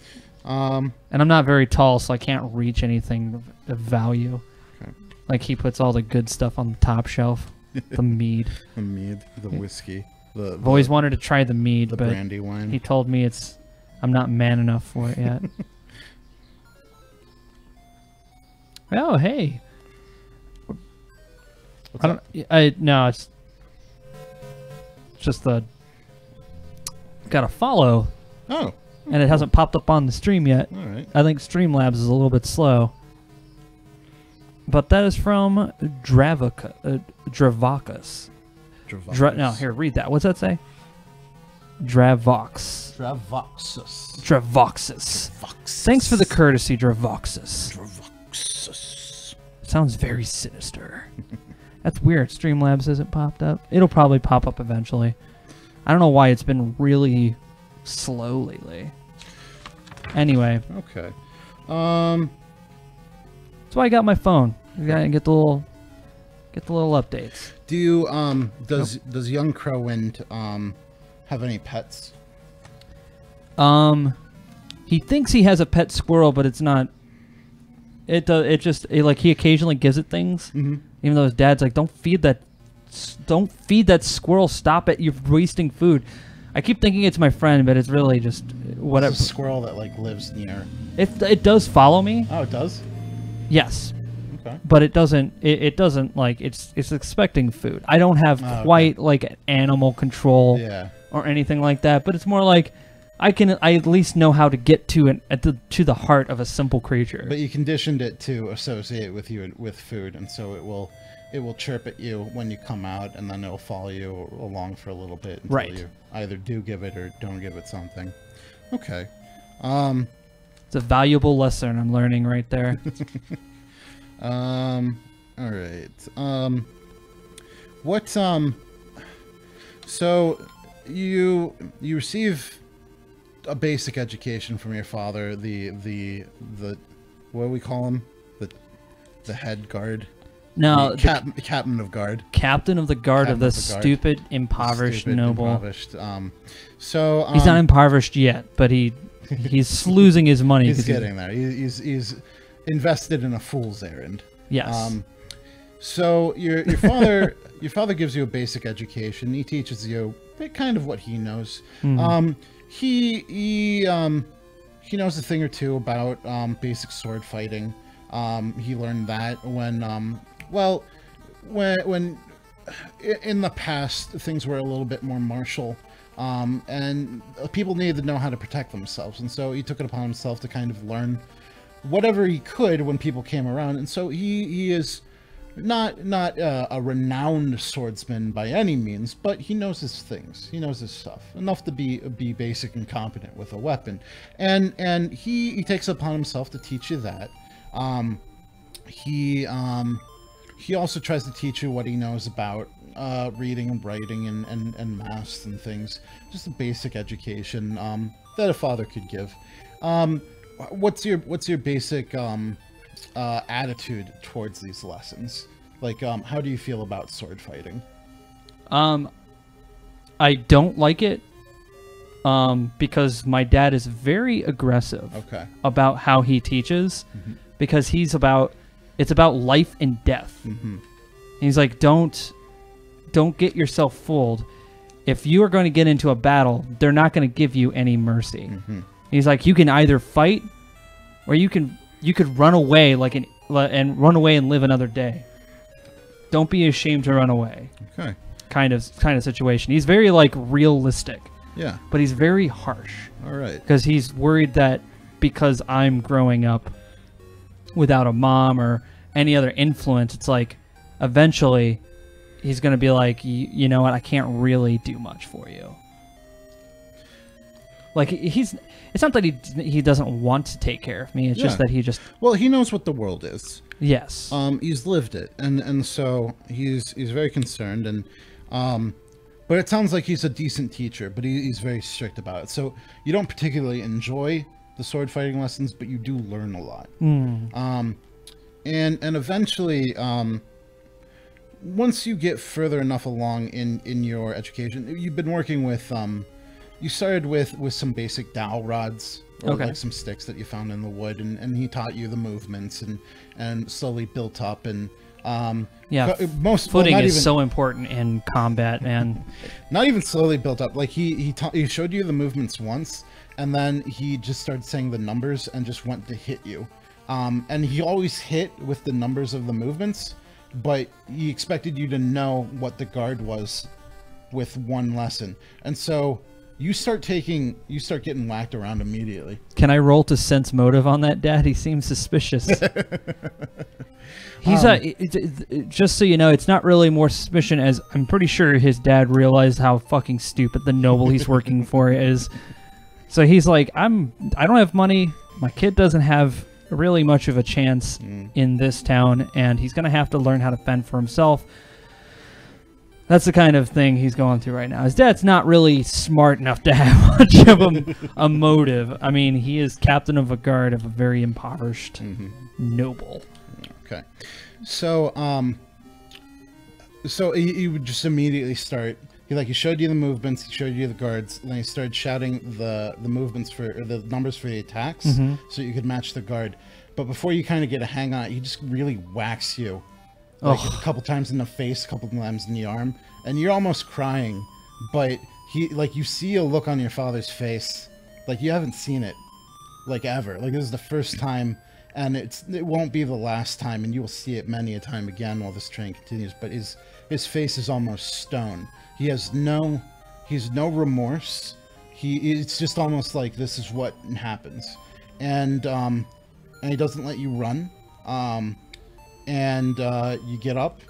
Um,
And I'm not very tall, so I can't reach anything of value.
Okay.
Like, he puts all the good stuff on the top shelf. The mead.
the mead, the whiskey,
I've always wanted to try the mead,
the
but
brandy wine.
he told me I'm not man enough for it yet. Oh, hey.
What's
I don't. No, it's just got a follow,
Oh,
and it hasn't popped up on the stream yet.
all right.
I think Streamlabs is a little bit slow. But that is from Dravox. No, here, read that. What's that say? Dravox.
Dravoxus.
Dravoxus. Thanks for the courtesy, Dravoxus.
Dravoxus.
Sounds very sinister. That's weird. Streamlabs hasn't popped up. It'll probably pop up eventually. I don't know why it's been really slow lately. Anyway.
Okay.
That's why I got my phone. You gotta get the little updates.
Do you does young Crowwind have any pets?
He thinks he has a pet squirrel, but it's not. It does. Like he occasionally gives it things, even though his dad's like, "Don't feed that squirrel. Stop it. You're wasting food." I keep thinking it's my friend, but it's really just whatever.
It's a squirrel that like lives near.
It does follow me.
Oh, it does.
Yes.
Okay.
But it doesn't. It doesn't like it's expecting food. I don't have quite like animal control or anything like that. But it's more like I at least know how to get to to the heart of a simple creature.
But you conditioned it to associate with you with food, and so it will chirp at you when you come out, and then it'll follow you along for a little bit until you either do give it or don't give it something. Okay.
It's a valuable lesson I'm learning right there.
All right. So you receive a basic education from your father, the what do we call him? The head guard.
No,
captain of guard.
Captain of the guard of the stupid, impoverished noble.
So
he's not impoverished yet, but he's losing his money.
He's getting there. He's invested in a fool's errand.
Yes.
So your father gives you a basic education. He teaches you kind of what he knows. He knows a thing or two about basic sword fighting. He learned that when in the past things were a little bit more martial, and people needed to know how to protect themselves, and so he took it upon himself to kind of learn whatever he could when people came around. And so he is not a renowned swordsman by any means, but he knows his things. He knows his stuff enough to be basic and competent with a weapon, and he takes it upon himself to teach you that. He also tries to teach you what he knows about reading and writing and maths and things. Just a basic education that a father could give. What's your basic attitude towards these lessons? Like, how do you feel about sword fighting?
I don't like it because my dad is very aggressive about how he teaches, because it's about life and death. He's like, don't get yourself fooled. If you are going to get into a battle, they're not going to give you any mercy. He's like, you can either fight, or you could run away and run away and live another day. Don't be ashamed to run away.
Okay.
Kind of situation. He's very like realistic.
Yeah.
But he's very harsh.
All right.
Because he's worried that because I'm growing up without a mom or any other influence, it's like eventually he's going to be like, you know what, I can't really do much for you. Like it's not that he doesn't want to take care of me. It's just that
he knows what the world is.
Yes.
He's lived it, and so he's very concerned, and but it sounds like he's a decent teacher, but he's very strict about it. So you don't particularly enjoy the sword fighting lessons, but you do learn a lot. And eventually, once you get further enough along in your education, you've been working with you started with some basic dowel rods, or
Okay.
like some sticks that you found in the wood, and he taught you the movements and slowly built up and
Yeah,
most
footing
well, not
is
even,
so important in combat, man.
not even slowly built up. Like he showed you the movements once, and then he just started saying the numbers and just went to hit you. And he always hit with the numbers of the movements, but he expected you to know what the guard was with one lesson. And so you start getting whacked around immediately.
Can I roll to sense motive on that, Dad? He seems suspicious. He's just so you know, it's not really more suspicion as I'm pretty sure his dad realized how fucking stupid the noble he's working for is. So he's like, I don't have money. My kid doesn't have really much of a chance in this town, and he's gonna have to learn how to fend for himself. That's the kind of thing he's going through right now. His dad's not really smart enough to have much of a motive. I mean, he is captain of a guard of a very impoverished noble.
Okay, so he would just immediately start. He showed you the movements, he showed you the guards, and then he started shouting the movements or the numbers for the attacks, so you could match the guard. But before you kind of get a hang on it, he just really whacks you. Like a couple times in the face, a couple times in the arm, and you're almost crying. But you see a look on your father's face, like you haven't seen it, like ever. Like this is the first time, and it won't be the last time, and you will see it many a time again while this training continues. But his face is almost stone. He has no remorse. It's just almost like this is what happens, and he doesn't let you run. And you get up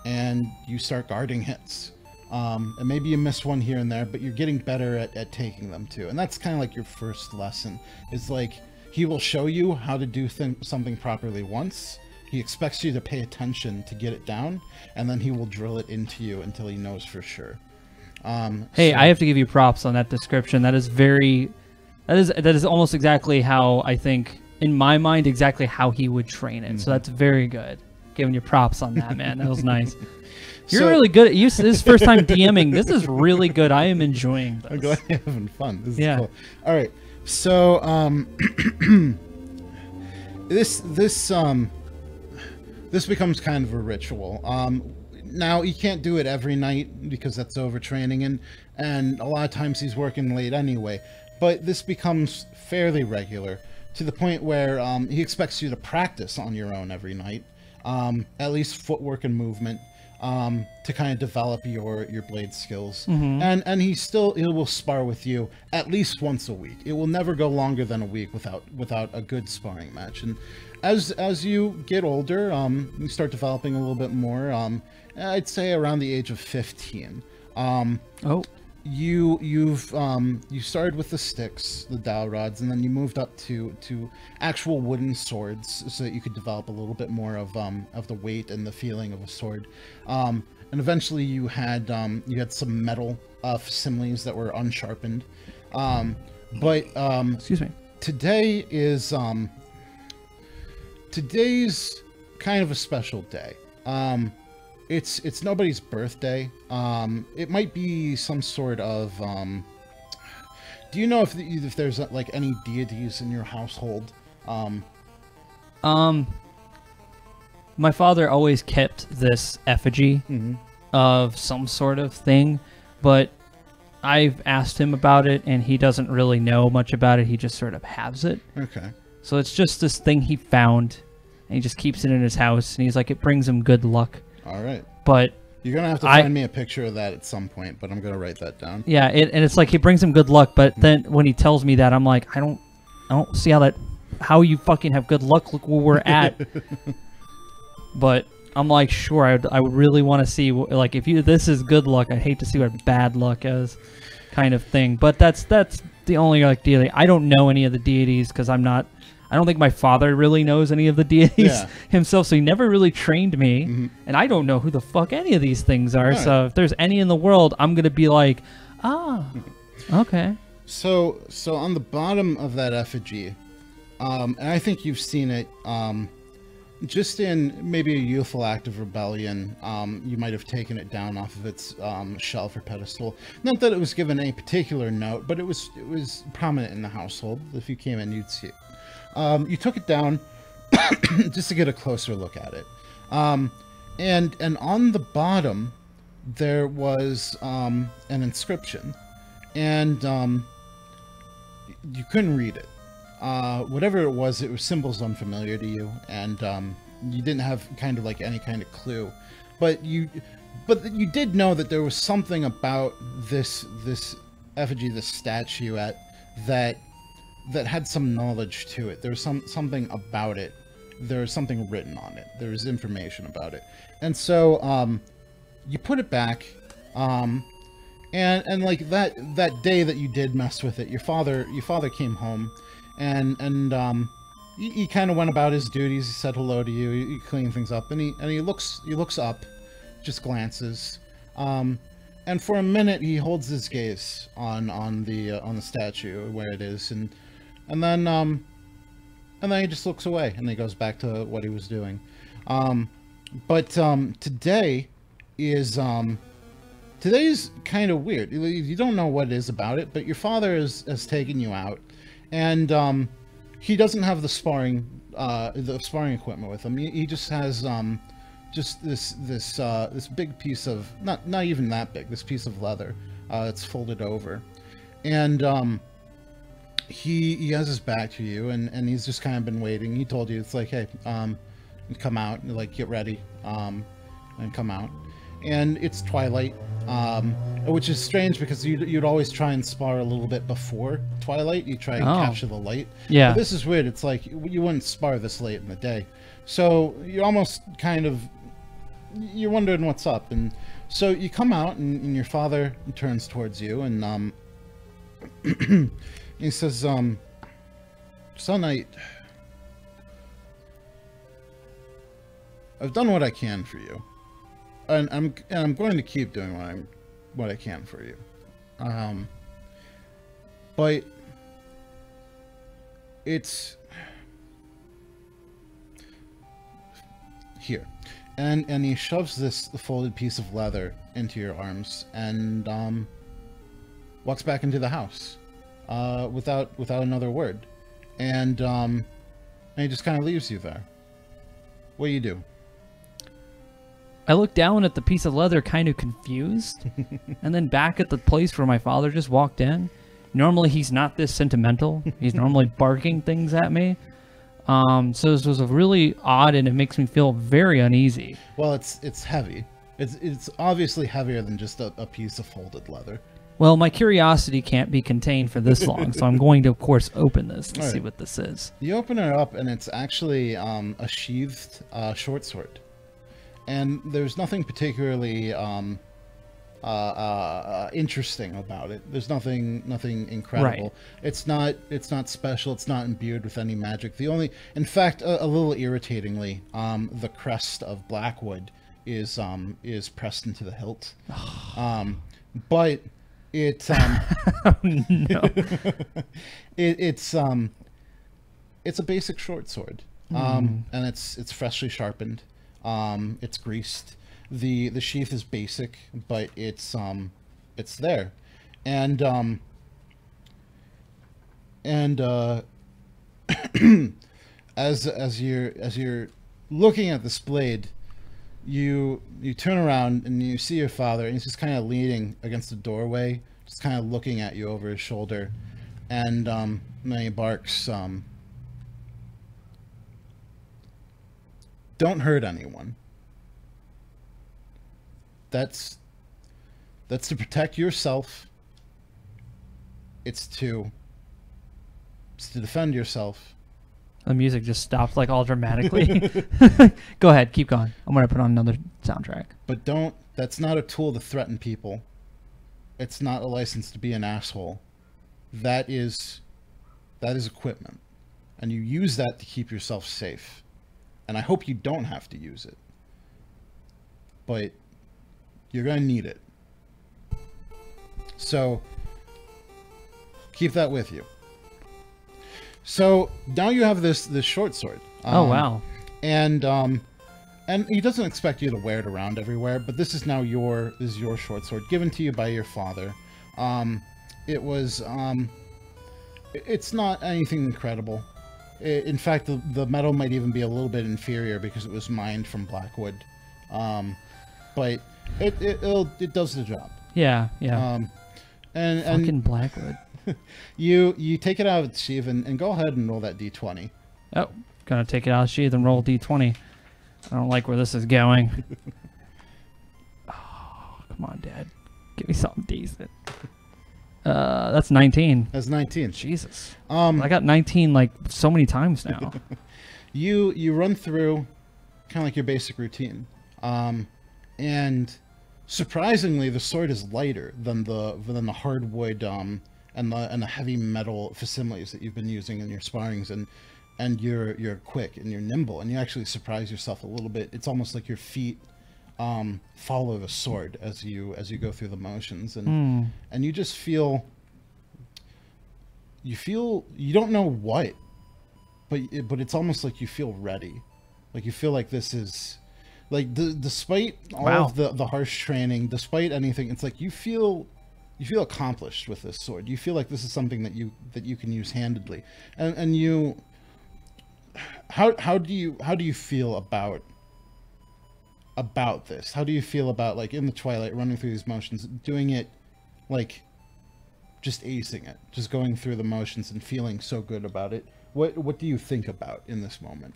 and you start guarding hits. And maybe you miss one here and there, but you're getting better at taking them too. And that's kind of like your first lesson. It's like he will show you how to do something properly once. He expects you to pay attention to get it down, and then he will drill it into you until he knows for sure.
Hey, I have to give you props on that description. That is almost exactly how I think, in my mind, exactly how he would train it. So that's very good. Giving you props on that, man. That was nice. You're really good. This is first time DMing. This is really good. I am enjoying this.
I'm glad you're having fun. This is cool. All right. So this becomes kind of a ritual. Now he can't do it every night because that's overtraining, and a lot of times he's working late anyway. But this becomes fairly regular, to the point where he expects you to practice on your own every night, at least footwork and movement, to kind of develop your blade skills. And he will spar with you at least once a week. It will never go longer than a week without a good sparring match. And as you get older, you start developing a little bit more. I'd say around the age of 15. You started with the sticks, the dowel rods, and then you moved up to actual wooden swords, so that you could develop a little bit more of the weight and the feeling of a sword. And eventually you had some metal facsimiles that were unsharpened.
Excuse me.
Today's kind of a special day. It's nobody's birthday. It might be some sort of. Do you know if there's like any deities in your household?
My father always kept this effigy of some sort of thing, but I've asked him about it, and he doesn't really know much about it. He just sort of has it.
Okay.
So it's just this thing he found, and he just keeps it in his house, and he's like, it brings him good luck.
All right.
But
you're gonna have to find me a picture of that at some point, but I'm gonna write that down.
Yeah, and it's like he brings him good luck, but then when he tells me that, I'm like, I don't see how you fucking have good luck. Look where we're at. But I'm like, sure, I would really want to see, like, if this is good luck, I'd hate to see what bad luck is, kind of thing. But that's the only like deity. I don't know any of the deities because I don't think my father really knows any of the deities himself, so he never really trained me, and I don't know who the fuck any of these things are. Right. So if there's any in the world, I'm gonna be like, okay.
So on the bottom of that effigy, and I think you've seen it. just in maybe a youthful act of rebellion, you might have taken it down off of its shelf or pedestal. Not that it was given any particular note, but it was prominent in the household. If you came in, you'd see it. You took it down just to get a closer look at it, and on the bottom there was an inscription, and you couldn't read it. Whatever it was symbols unfamiliar to you, and you didn't have kind of like any kind of clue, but you did know that there was something about this effigy, this statue that had some knowledge to it. There was something about it. There was something written on it. There was information about it, and so you put it back. And like that day that you did mess with it, your father came home, and he kind of went about his duties. He said hello to you. He cleaned things up, and he looks up, just glances, and for a minute he holds his gaze on the statue where it is, and then he just looks away, and he goes back to what he was doing. But today is today's kind of weird. You don't know what it is about it, but your father has taken you out, and he doesn't have the sparring equipment with him. He just has just this big piece of not even that big. This piece of leather. It's folded over, and he has his back to you, and he's just kind of been waiting. He told you, it's like, hey, come out, and like, get ready, and come out. And it's twilight, which is strange because you'd always try and spar a little bit before twilight. You try and capture the light.
Yeah.
But this is weird. It's like you wouldn't spar this late in the day, so you're almost kind of wondering what's up. And so you come out, and your father turns towards you, and he says, "Son, I've done what I can for you. And I'm going to keep doing what I can for you, but it's here," and he shoves this folded piece of leather into your arms, and walks back into the house without another word, and he just kind of leaves you there. What do you do?
I look down at the piece of leather, kind of confused, and then back at the place where my father just walked in. Normally, he's not this sentimental. He's normally barking things at me. So this was a really odd, and it makes me feel very uneasy.
Well, it's heavy. It's obviously heavier than just a piece of folded leather.
Well, my curiosity can't be contained for this long, so I'm going to, of course, open this to see what this is.
You open it up, and it's actually a sheathed short sword. And there's nothing particularly interesting about it. There's nothing incredible. Right. It's not special. It's not imbued with any magic. In fact, a little irritatingly, the crest of Blackwood is pressed into the hilt. But it
no.
it's a basic short sword, and it's freshly sharpened. It's greased. The sheath is basic, but it's there, and as you're looking at this blade, you turn around and you see your father, and he's just kind of leaning against the doorway, just kind of looking at you over his shoulder, and then he barks, "Don't hurt anyone. That's to protect yourself. It's to defend yourself."
The music just stopped, like, all dramatically. Go ahead, keep going. I'm gonna put on another soundtrack.
But that's not a tool to threaten people. It's not a license to be an asshole. That is equipment, and you use that to keep yourself safe. And I hope you don't have to use it, but you're going to need it. So keep that with you. So now you have this short sword.
Oh, wow.
and he doesn't expect you to wear it around everywhere, but this is now your short sword given to you by your father. It was it's not anything incredible. In fact, the metal might even be a little bit inferior because it was mined from Blackwood. But it does the job.
Yeah, yeah.
And
fucking Blackwood.
you take it out of its sheath and go ahead and roll that d20.
Oh, gonna take it out of the sheath and roll d20. I don't like where this is going. Oh, come on, Dad. Give me something decent. That's 19.
That's 19.
Jesus. I got 19 like so many times now.
You run through kind of like your basic routine. And surprisingly, the sword is lighter than the hardwood and the heavy metal facsimiles that you've been using in your sparrings, and you're quick and you're nimble, and you actually surprise yourself a little bit. It's almost like your feet follow the sword as you go through the motions, and you just feel you don't know what, but it's almost like you feel ready, like you feel like this is like despite all of the harsh training, despite anything, it's like you feel accomplished with this sword. You feel like this is something that you can use handedly, and you how do you feel about this? How do you feel about, like, in the twilight, running through these motions, doing it, like, just acing it, just going through the motions and feeling so good about it? What do you think about in this moment?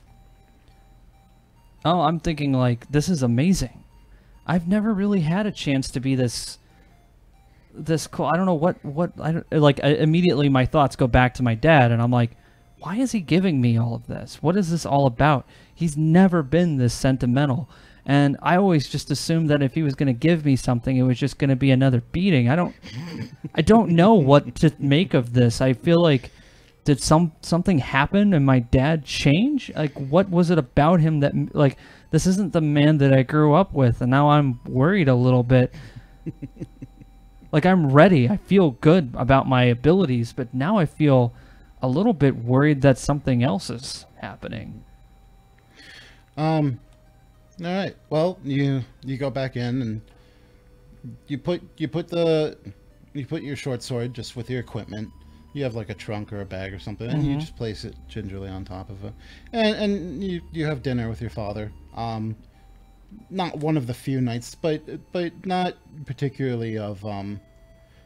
Oh, I'm thinking, like, this is amazing. I've never really had a chance to be this cool. I don't know immediately my thoughts go back to my dad, and I'm like, why is he giving me all of this? What is this all about? He's never been this sentimental. And I always just assumed that if he was going to give me something, it was just going to be another beating. I don't know what to make of this. I feel like, did something happen and my dad change? Like, what was it about him that, like, this isn't the man that I grew up with, and now I'm worried a little bit. Like, I'm ready. I feel good about my abilities, but now I feel a little bit worried that something else is happening.
All right. Well, you go back in and you put your short sword just with your equipment. You have like a trunk or a bag or something, and you just place it gingerly on top of it. And you have dinner with your father. Not one of the few nights, but not particularly of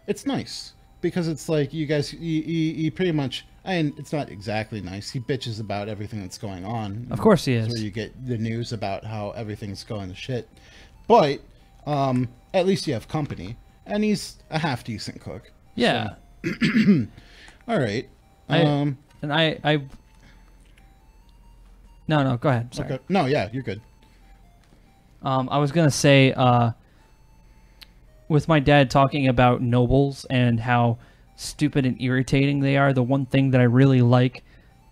it's nice because it's like you guys he pretty much, and it's not exactly nice. He bitches about everything that's going on.
Of course he is.
That's where you get the news about how everything's going to shit. But at least you have company, and he's a half decent cook.
Yeah.
So. All right.
No, go ahead. Sorry.
Okay. No, yeah, you're good.
I was gonna say, with my dad talking about nobles and how stupid and irritating they are, the one thing that I really like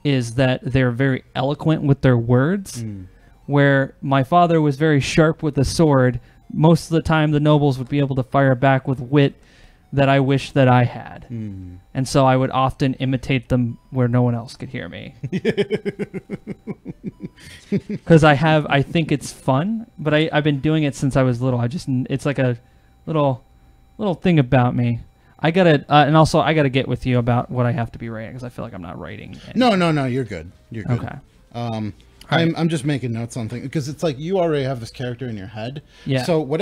is that they're very eloquent with their words. Where my father was very sharp with the sword, most of the time the nobles would be able to fire back with wit that I wish that I had. And so I would often imitate them where no one else could hear me. Because I think it's fun, but I've been doing it since I was little. It's like a little thing about me. I gotta get with you about what I have to be writing, because I feel like I'm not writing anything.
No, you're good. You're good.
Okay.
I'm just making notes on things because it's like you already have this character in your head.
Yeah.
So what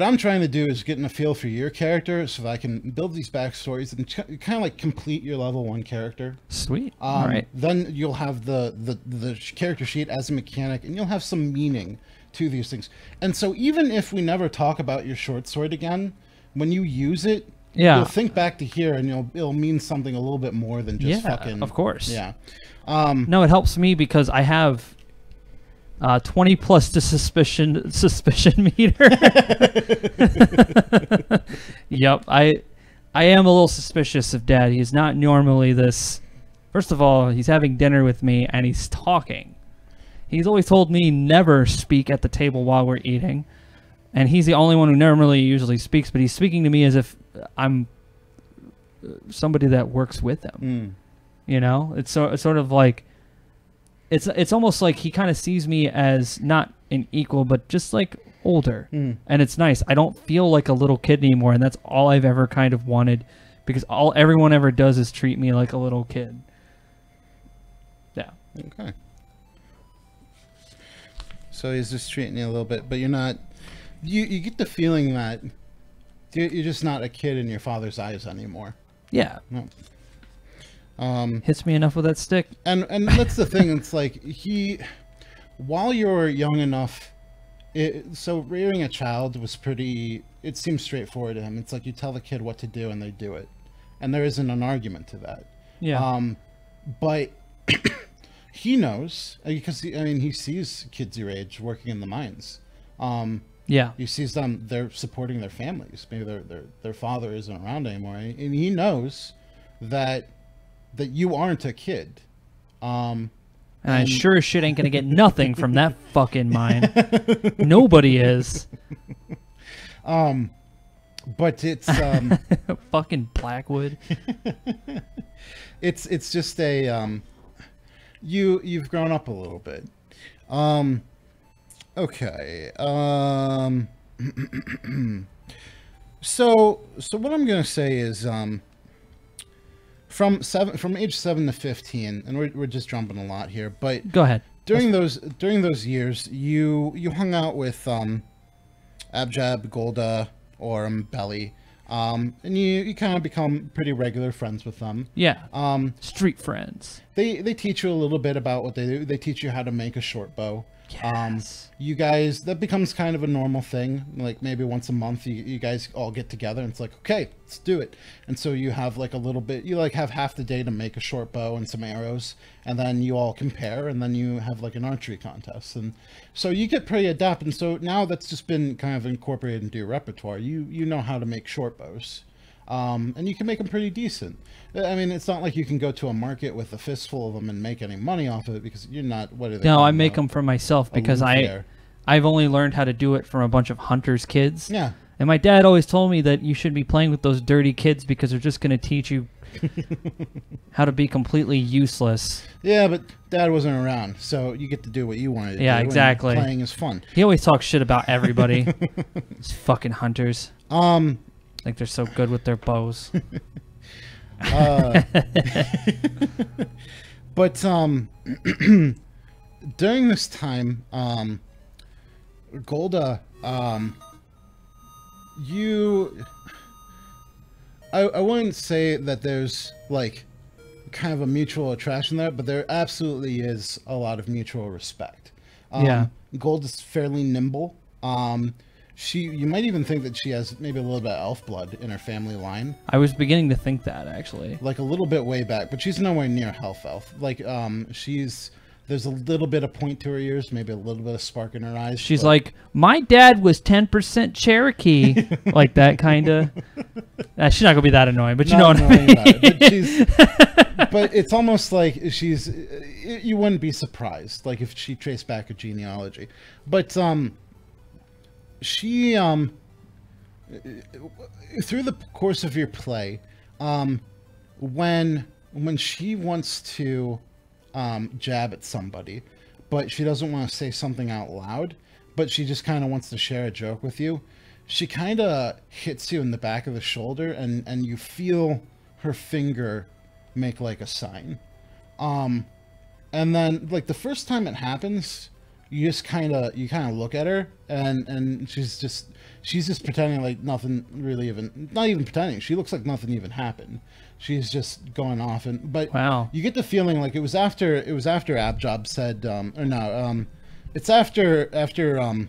I'm trying to do is getting a feel for your character so that I can build these backstories and kind of like complete your level 1 character.
Sweet. All right.
Then you'll have the character sheet as a mechanic, and you'll have some meaning to these things. And so even if we never talk about your short sword again, when you use it, you'll think back to here, and it'll mean something a little bit more than just fucking.
Of course.
Yeah.
No, it helps me because I have 20 plus to suspicion meter. Yep, I am a little suspicious of Dad. He's not normally this. First of all, he's having dinner with me and he's talking. He's always told me never speak at the table while we're eating, and he's the only one who normally usually speaks. But he's speaking to me as if I'm somebody that works with him. You know, it's sort of like it's almost like he kind of sees me as not an equal, but just like older. And it's nice. I don't feel like a little kid anymore, and that's all I've ever kind of wanted, because all everyone ever does is treat me like a little kid. Yeah.
Okay. So he's just treating you a little bit, but you're not. You get the feeling that you're just not a kid in your father's eyes anymore.
Yeah.
No.
Hits me enough with that stick.
And that's the thing. It's like while you're young enough, so rearing a child was pretty. It seems straightforward to him. It's like you tell the kid what to do and they do it, and there isn't an argument to that.
Yeah.
But he knows, because he sees kids your age working in the mines.
Yeah.
He sees them; they're supporting their families. Maybe their father isn't around anymore, and he knows that you aren't a kid.
And I sure as shit ain't gonna get nothing from that fucking mine. Nobody is.
But it's
fucking Blackwood.
it's just a you've grown up a little bit. Okay. So what I'm gonna say is from age 7 to 15, and we're just jumping a lot here, but
Go ahead.
during those years, you hung out with Abjab, Golda, Orm, Belly, and you kind of become pretty regular friends with them.
Yeah. Street friends.
They teach you a little bit about what they do. They teach you how to make a short bow.
Yes.
You guys, that becomes kind of a normal thing. Like maybe once a month, you guys all get together and it's like, okay, let's do it. And so you have like a little bit, you like have half the day to make a short bow and some arrows, and then you all compare, and then you have like an archery contest. And so you get pretty adept. And so now that's just been kind of incorporated into your repertoire. You know how to make short bows. And you can make them pretty decent. I mean, it's not like you can go to a market with a fistful of them and make any money off of it, because you're not. What are they?
No, I make them for myself because I've only learned how to do it from a bunch of hunters' kids.
Yeah.
And my dad always told me that you should be playing with those dirty kids because they're just going to teach you how to be completely useless.
Yeah, but Dad wasn't around, so you get to do what you wanted to do.
Yeah, exactly.
And playing is fun.
He always talks shit about everybody. These fucking hunters. Like they're so good with their bows.
But during this time, Golda, I wouldn't say that there's like kind of a mutual attraction there, but there absolutely is a lot of mutual respect.
Yeah.
Golda's fairly nimble. You might even think that she has maybe a little bit of elf blood in her family line.
I was beginning to think that, actually.
Like a little bit way back, but she's nowhere near half elf. Like, there's a little bit of point to her ears, maybe a little bit of spark in her eyes.
She's like, my dad was 10% Cherokee. Like that kind of. She's not going to be that annoying, but you know what I mean.
But it's almost like you wouldn't be surprised, like if she traced back her genealogy. But, she through the course of your play, when she wants to jab at somebody, but she doesn't want to say something out loud, but she just kind of wants to share a joke with you, she kind of hits you in the back of the shoulder, and you feel her finger make like a sign, and then like the first time it happens, you kind of look at her, and she's just pretending like nothing really not even pretending. She looks like nothing even happened. She's just going off, but
wow.
You get the feeling like it was after Abjob said, it's after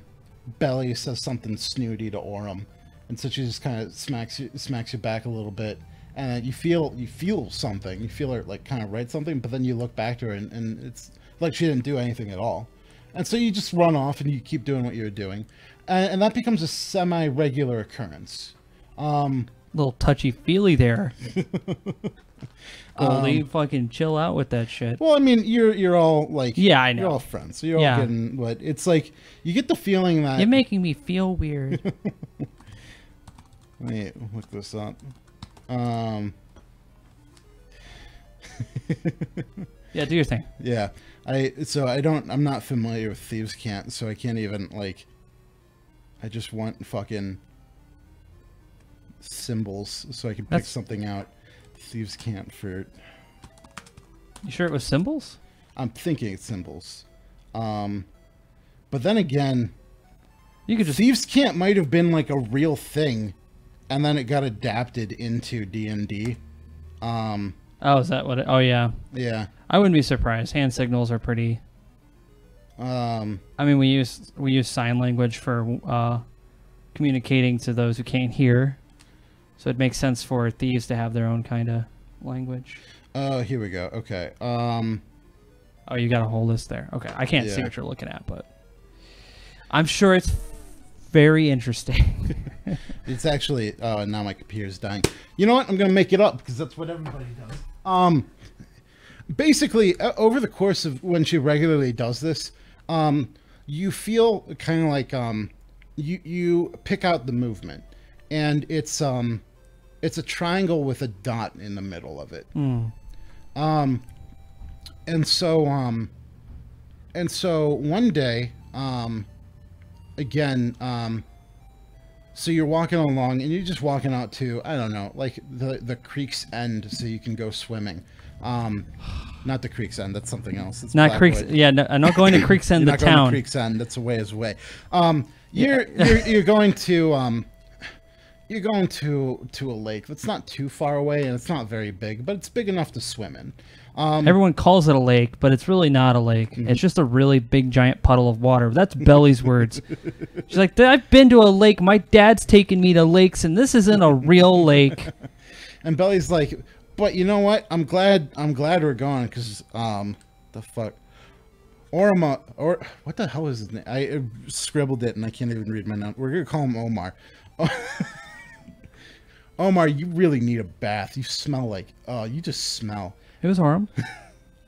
Belly says something snooty to Orem, and so she just kind of smacks you back a little bit, and you feel something. You feel her like kind of write something, but then you look back to her, and it's like she didn't do anything at all. And so you just run off and you keep doing what you're doing. And that becomes a semi-regular occurrence.
Little touchy-feely there. Goldie, fucking chill out with that shit.
Well, I mean, you're all like...
Yeah, I know.
You're all friends. So you're all getting... What? It's like, you get the feeling that...
You're making me feel weird.
Let me look this up.
Yeah, do your thing.
Yeah, I'm not familiar with Thieves' Cant, so I can't even like. I just want fucking symbols so I can pick something out. Thieves' Cant for.
You sure it was symbols?
I'm thinking it's symbols, but then again,
You could just.
Thieves' Cant might have been like a real thing, and then it got adapted into D&D.
Oh, is that what? Oh, yeah.
Yeah.
I wouldn't be surprised. Hand signals are pretty. I mean, we use sign language for communicating to those who can't hear, so it makes sense for thieves to have their own kind of language.
Oh, here we go. Okay.
Oh, you got a whole list there. Okay, I can't see
Yeah.
what you're looking at, but I'm sure it's very interesting.
It's actually. Oh, now my computer's dying. You know what? I'm gonna make it up because that's what everybody does. Basically, over the course of when she regularly does this, you feel kind of like you pick out the movement, and it's a triangle with a dot in the middle of it. And so one day, again, so you're walking along and you're just walking out to, I don't know, like the creek's end so you can go swimming. Not the creek's end, that's something else. It's
Not Creek's.
Blackwood.
Yeah, no, I'm not going to Creek's End,
You're
the
not going to
town.
Creek's End, that's a ways away. You're going to you're going to a lake that's not too far away and it's not very big, but it's big enough to swim in.
Everyone calls it a lake, but it's really not a lake. It's just a really big, giant puddle of water. That's Belly's words. She's like, I've been to a lake. My dad's taken me to lakes, and this isn't a real lake.
And Belly's like, but you know what? I'm glad we're going because the fuck, Orma, or what the hell is his name? I scribbled it and I can't even read my note. We're gonna call him Omar. Omar, you really need a bath. You smell like you just smell.
It was Orem.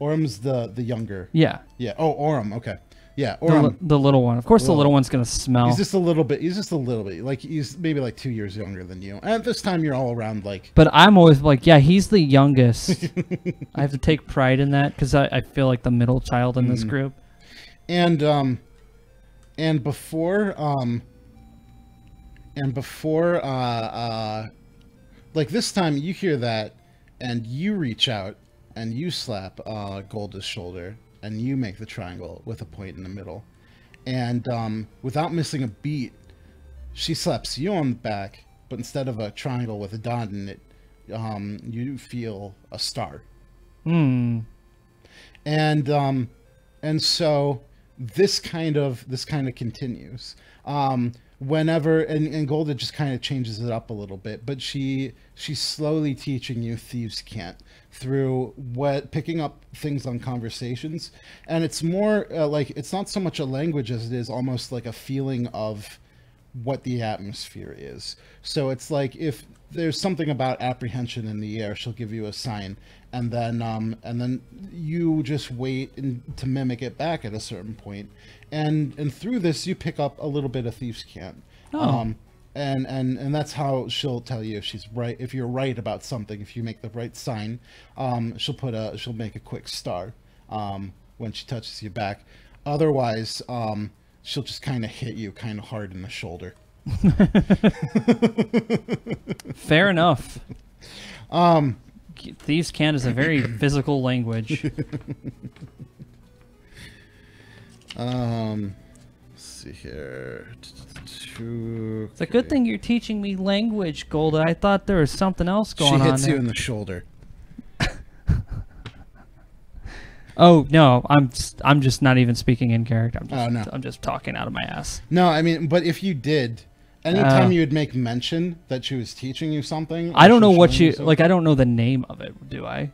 Orm's the younger.
Yeah.
Yeah. Oh, Orem. Okay. Yeah. Orem.
The little one. Of course, the little one's going to smell.
He's just a little bit. Like he's maybe like 2 years younger than you. And at this time, you're all around like.
But I'm always like, yeah, he's the youngest. I have to take pride in that because I feel like the middle child in this group.
And before like this time you hear that and you reach out and you slap Golda's shoulder and you make the triangle with a point in the middle, and without missing a beat she slaps you on the back, but instead of a triangle with a dot in it, you feel a star. And so this kind of continues. Whenever and Golda just kind of changes it up a little bit, but she's slowly teaching you Thieves' Cant through picking up things on conversations, and it's more like it's not so much a language as it is almost like a feeling of what the atmosphere is. So it's like if there's something about apprehension in the air, she'll give you a sign, and then you just wait to mimic it back at a certain point, and through this you pick up a little bit of Thieves' Cant. And that's how she'll tell you if she's right, if you're right about something. If you make the right sign, she'll make a quick star when she touches you back. Otherwise, she'll just kind of hit you kind of hard in the shoulder.
Fair enough. Thieves' Cant is a very physical language.
Let's see here.
It's a good thing you're teaching me language, Golda. I thought there was something else going on.
She hits
there.
you in the shoulder.
Oh no, I'm just not even speaking in character.
No.
I'm just talking out of my ass.
No, I mean, but if you did, anytime you would make mention that she was teaching you something,
I don't know what she like. I don't know the name of it. Do I?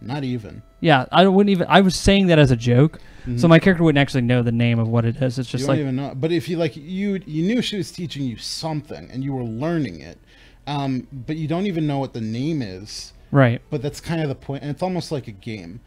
Not even.
Yeah, I wouldn't even. I was saying that as a joke, so my character wouldn't actually know the name of what it is. It's just
you don't even know. But if you like, you knew she was teaching you something and you were learning it, but you don't even know what the name is.
Right.
But that's kind of the point, and it's almost like a game.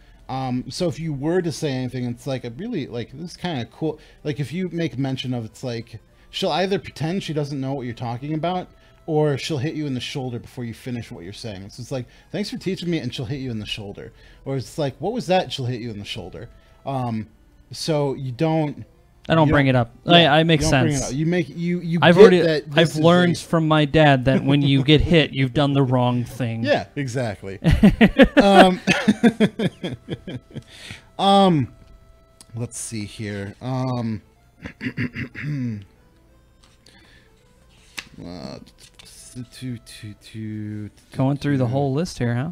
So if you were to say anything, it's like a really like this is kind of cool. Like if you make mention of, it's like she'll either pretend she doesn't know what you're talking about, or she'll hit you in the shoulder before you finish what you're saying. So it's like, thanks for teaching me, and she'll hit you in the shoulder. Or it's like, what was that? She'll hit you in the shoulder. So you don't.
I don't bring it up.
Yeah,
I make
you don't bring
sense.
it up. You make you.
I've
get
already.
that this
I've
is
learned from my dad that when you get hit, you've done the wrong thing.
Yeah, exactly. Let's see here.
Going through the whole list here, huh?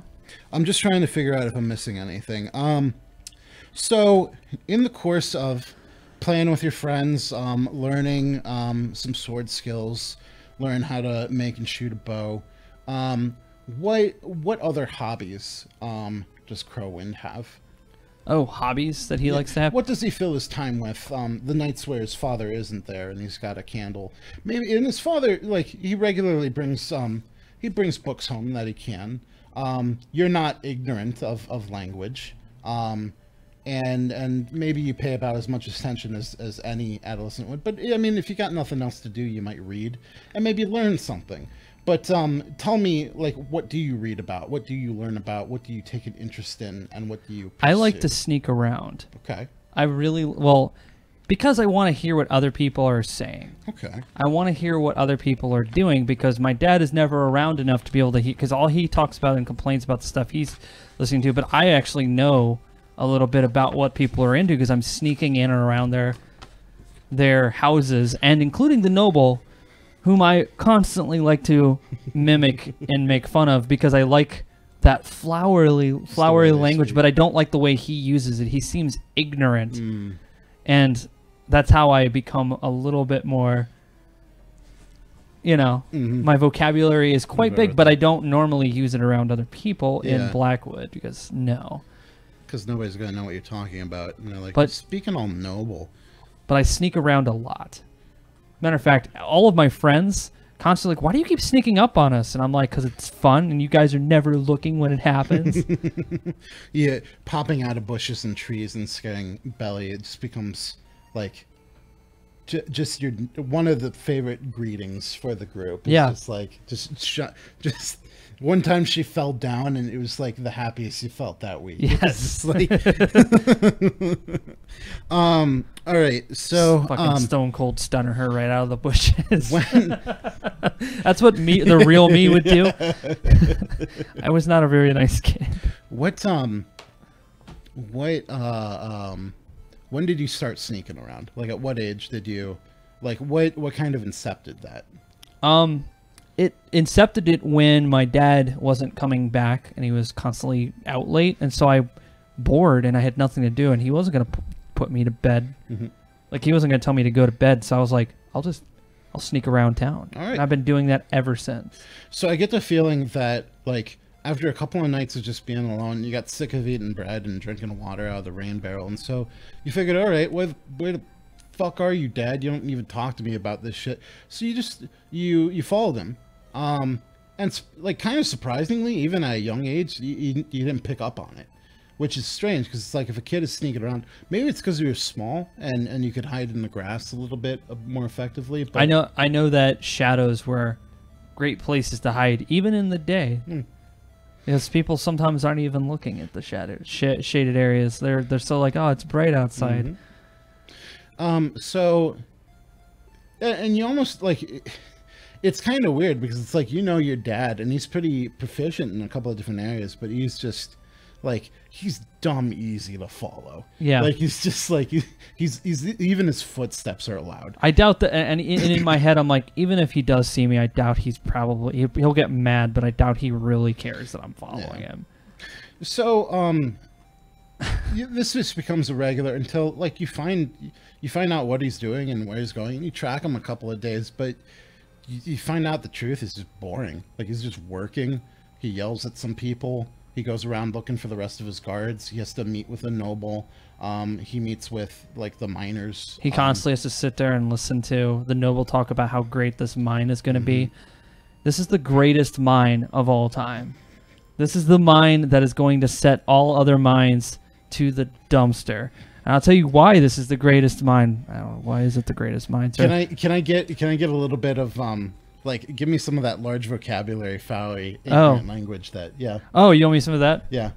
I'm just trying to figure out if I'm missing anything. So in the course of playing with your friends, learning some sword skills, learn how to make and shoot a bow, what other hobbies does Crowwind have?
Oh, hobbies that he likes to have?
What does he fill his time with? The nights where his father isn't there and he's got a candle. Maybe, and his father, like, he regularly brings books home that he can. You're not ignorant of language. And maybe you pay about as much attention as any adolescent would. But, I mean, if you got nothing else to do, you might read and maybe learn something. But tell me, like, what do you read about? What do you learn about? What do you take an interest in? And what do you pursue?
I like to sneak around.
Okay.
I really, well, because I want to hear what other people are saying.
Okay.
I want to hear what other people are doing because my dad is never around enough to be able to hear, because all he talks about and complains about the stuff he's listening to. But I actually know a little bit about what people are into because I'm sneaking in and around their houses, and including the noble, whom I constantly like to mimic and make fun of because I like that flowery language, but I don't like the way he uses it. He seems ignorant, and that's how I become a little bit more, you know, my vocabulary is quite big, but I don't normally use it around other people in Blackwood because
because nobody's gonna know what you're talking about. And they're like, but speaking all noble.
But I sneak around a lot. Matter of fact, all of my friends constantly like, why do you keep sneaking up on us? And I'm like, because it's fun, and you guys are never looking when it happens.
Yeah, popping out of bushes and trees and scaring Belly, it just becomes like just your one of the favorite greetings for the group. It's just like just one time she fell down, and it was like the happiest you felt that week.
Yes.
Like, all right, so
fucking stone cold stunner her right out of the bushes. That's what the real me would do. I was not a very nice kid.
When did you start sneaking around? Like, at what age did you, like, what kind of incepted that?
It incepted it when my dad wasn't coming back and he was constantly out late, and so I bored and I had nothing to do, and he wasn't gonna put me to bed. Like, he wasn't gonna tell me to go to bed, so I was like, I'll sneak around town.
All right.
And I've been doing that ever since.
So I get the feeling that, like, after a couple of nights of just being alone, you got sick of eating bread and drinking water out of the rain barrel, and so you figured, all right, where the fuck are you, Dad? You don't even talk to me about this shit. So you just you followed him, and like, kind of surprisingly, even at a young age, you didn't pick up on it, which is strange because it's like, if a kid is sneaking around, maybe it's because you were small and you could hide in the grass a little bit more effectively. But
I know that shadows were great places to hide, even in the day. Because people sometimes aren't even looking at the shaded areas. They're still like, oh, it's bright outside.
So, and you almost, like, it's kind of weird because it's like, you know, your dad, and he's pretty proficient in a couple of different areas, but he's just like, he's dumb easy to follow. Yeah, like, he's just like, he's even his footsteps are loud.
I doubt that, and in my head I'm like, even if he does see me, I doubt he'll get mad, but I doubt he really cares that I'm following him.
So this just becomes a regular until, like, you find out what he's doing and where he's going, and you track him a couple of days, but you find out the truth is just boring. Like, he's just working. He yells at some people. He goes around looking for the rest of his guards. He has to meet with a noble. He meets with, like, the miners.
He constantly has to sit there and listen to the noble talk about how great this mine is going to be. This is the greatest mine of all time. This is the mine that is going to set all other mines to the dumpster. And I'll tell you why this is the greatest mine. I don't know, why is it the greatest mine, sir?
Can I get a little bit of Like, give me some of that large vocabulary, flowery, ignorant language that, yeah.
Oh, you want me some of that?
Yeah.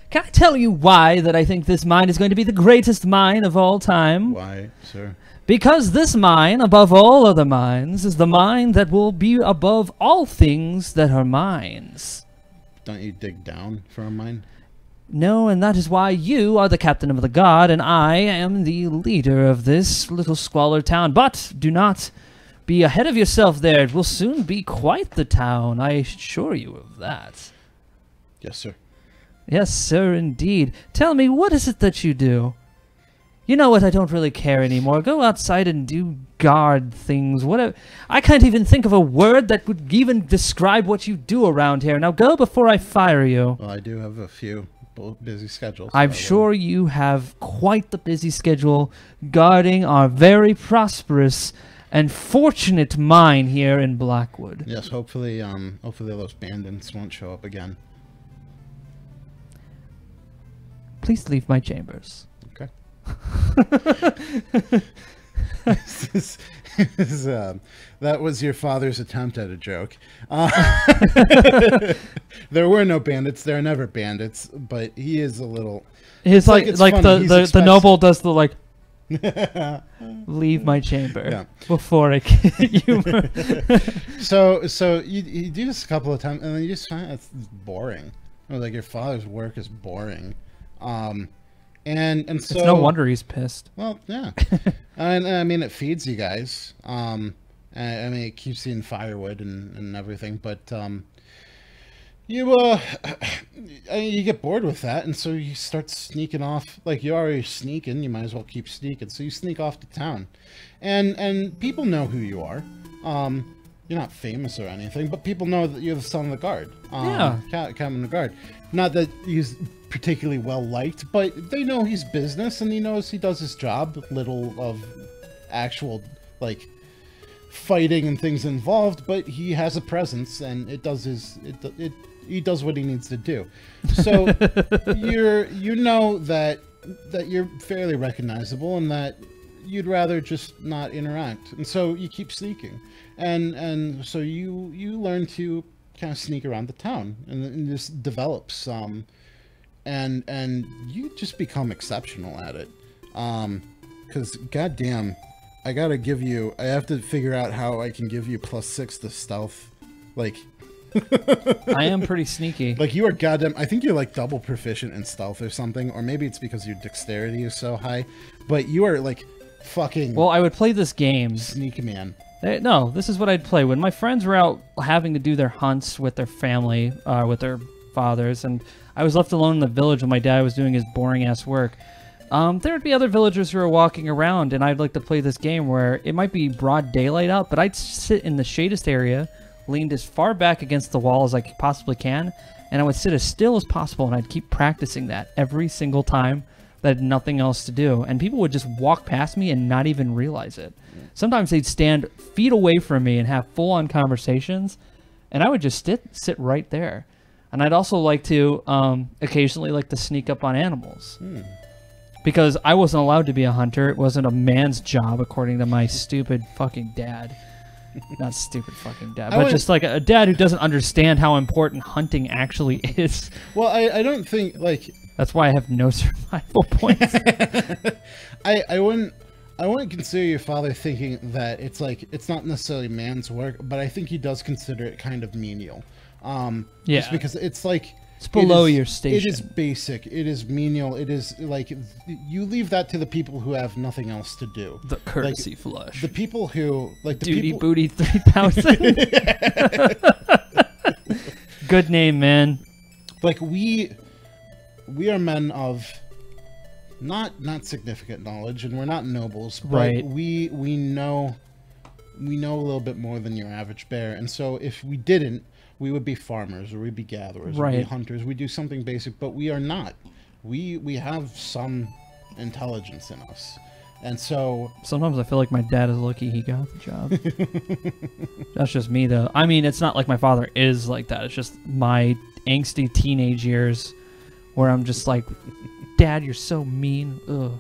Can I tell you why that I think this mine is going to be the greatest mine of all time?
Why, sir?
Because this mine, above all other mines, is the mine that will be above all things that are mines.
Don't you dig down for a mine?
No, and that is why you are the captain of the guard, and I am the leader of this little squalor town. But do not be ahead of yourself there. It will soon be quite the town, I assure you of that.
Yes, sir.
Yes, sir, indeed. Tell me, what is it that you do? You know what, I don't really care anymore. Go outside and do guard things, whatever. I can't even think of a word that would even describe what you do around here. Now go before I fire you.
Well, I do have a few busy schedules.
I'm sure you have quite the busy schedule guarding our very prosperous and fortunate mine here in Blackwood.
Yes, hopefully those bandits won't show up again.
Please leave my chambers.
Okay. That was your father's attempt at a joke. There were no bandits. There are never bandits, but he is a little.
It's like the noble does the like. Leave my chamber before I get you.
So you do this a couple of times, and then you just find it's boring. Like your father's work is boring. And so
it's no wonder he's pissed.
Well, yeah. And I mean, it feeds you guys. I mean, it keeps you in firewood and everything, but you get bored with that, and so you start sneaking off. Like, you're already sneaking, you might as well keep sneaking. So you sneak off to town, and people know who you are. You're not famous or anything, but people know that you're the son of the guard. Captain of the guard. Not that he's particularly well liked, but they know he's business, and he knows he does his job. Little of actual like fighting and things involved, but he has a presence, and he does what he needs to do. So you know that you're fairly recognizable, and that you'd rather just not interact, and so you keep sneaking, and so you learn to kind of sneak around the town, and this develops and you just become exceptional at it, because goddamn, I have to figure out how I can give you +6 to stealth. Like,
I am pretty sneaky.
Like, you are goddamn, I think you're like double proficient in stealth or something, or maybe it's because your dexterity is so high, but you are like fucking.
Well, I would play this game.
Sneaky man.
No, this is what I'd play when my friends were out having to do their hunts with their family, with their fathers, and I was left alone in the village when my dad was doing his boring ass work. There would be other villagers who were walking around, and I'd like to play this game where it might be broad daylight out, but I'd sit in the shadiest area, leaned as far back against the wall as I possibly can, and I would sit as still as possible, and I'd keep practicing that every single time that I had nothing else to do, and people would just walk past me and not even realize it. Sometimes they'd stand feet away from me and have full-on conversations, and I would just sit right there. And I'd also like to occasionally like to sneak up on animals. Because I wasn't allowed to be a hunter. It wasn't a man's job, according to my stupid fucking dad. Not stupid fucking dad, but just like a dad who doesn't understand how important hunting actually is.
Well, I don't think, like...
That's why I have no survival points.
I wouldn't consider your father thinking that it's like, it's not necessarily man's work, but I think he does consider it kind of menial.
Yeah.
Just because it's like...
It's below your station.
It is basic. It is menial. It is like, you leave that to the people who have nothing else to do.
The courtesy flush.
The people who, like, the
Duty
people...
Booty 3000. Good name, man.
Like, we are men of not significant knowledge, and we're not nobles, but
right.
we know a little bit more than your average bear, and so if we didn't, we would be farmers, or we'd be gatherers, or we'd be hunters. We do something basic, but we are not. We have some intelligence in us, and so
sometimes I feel like my dad is lucky he got the job. That's just me, though. I mean, it's not like my father is like that. It's just my angsty teenage years where I'm just like, Dad, you're so mean. Ugh.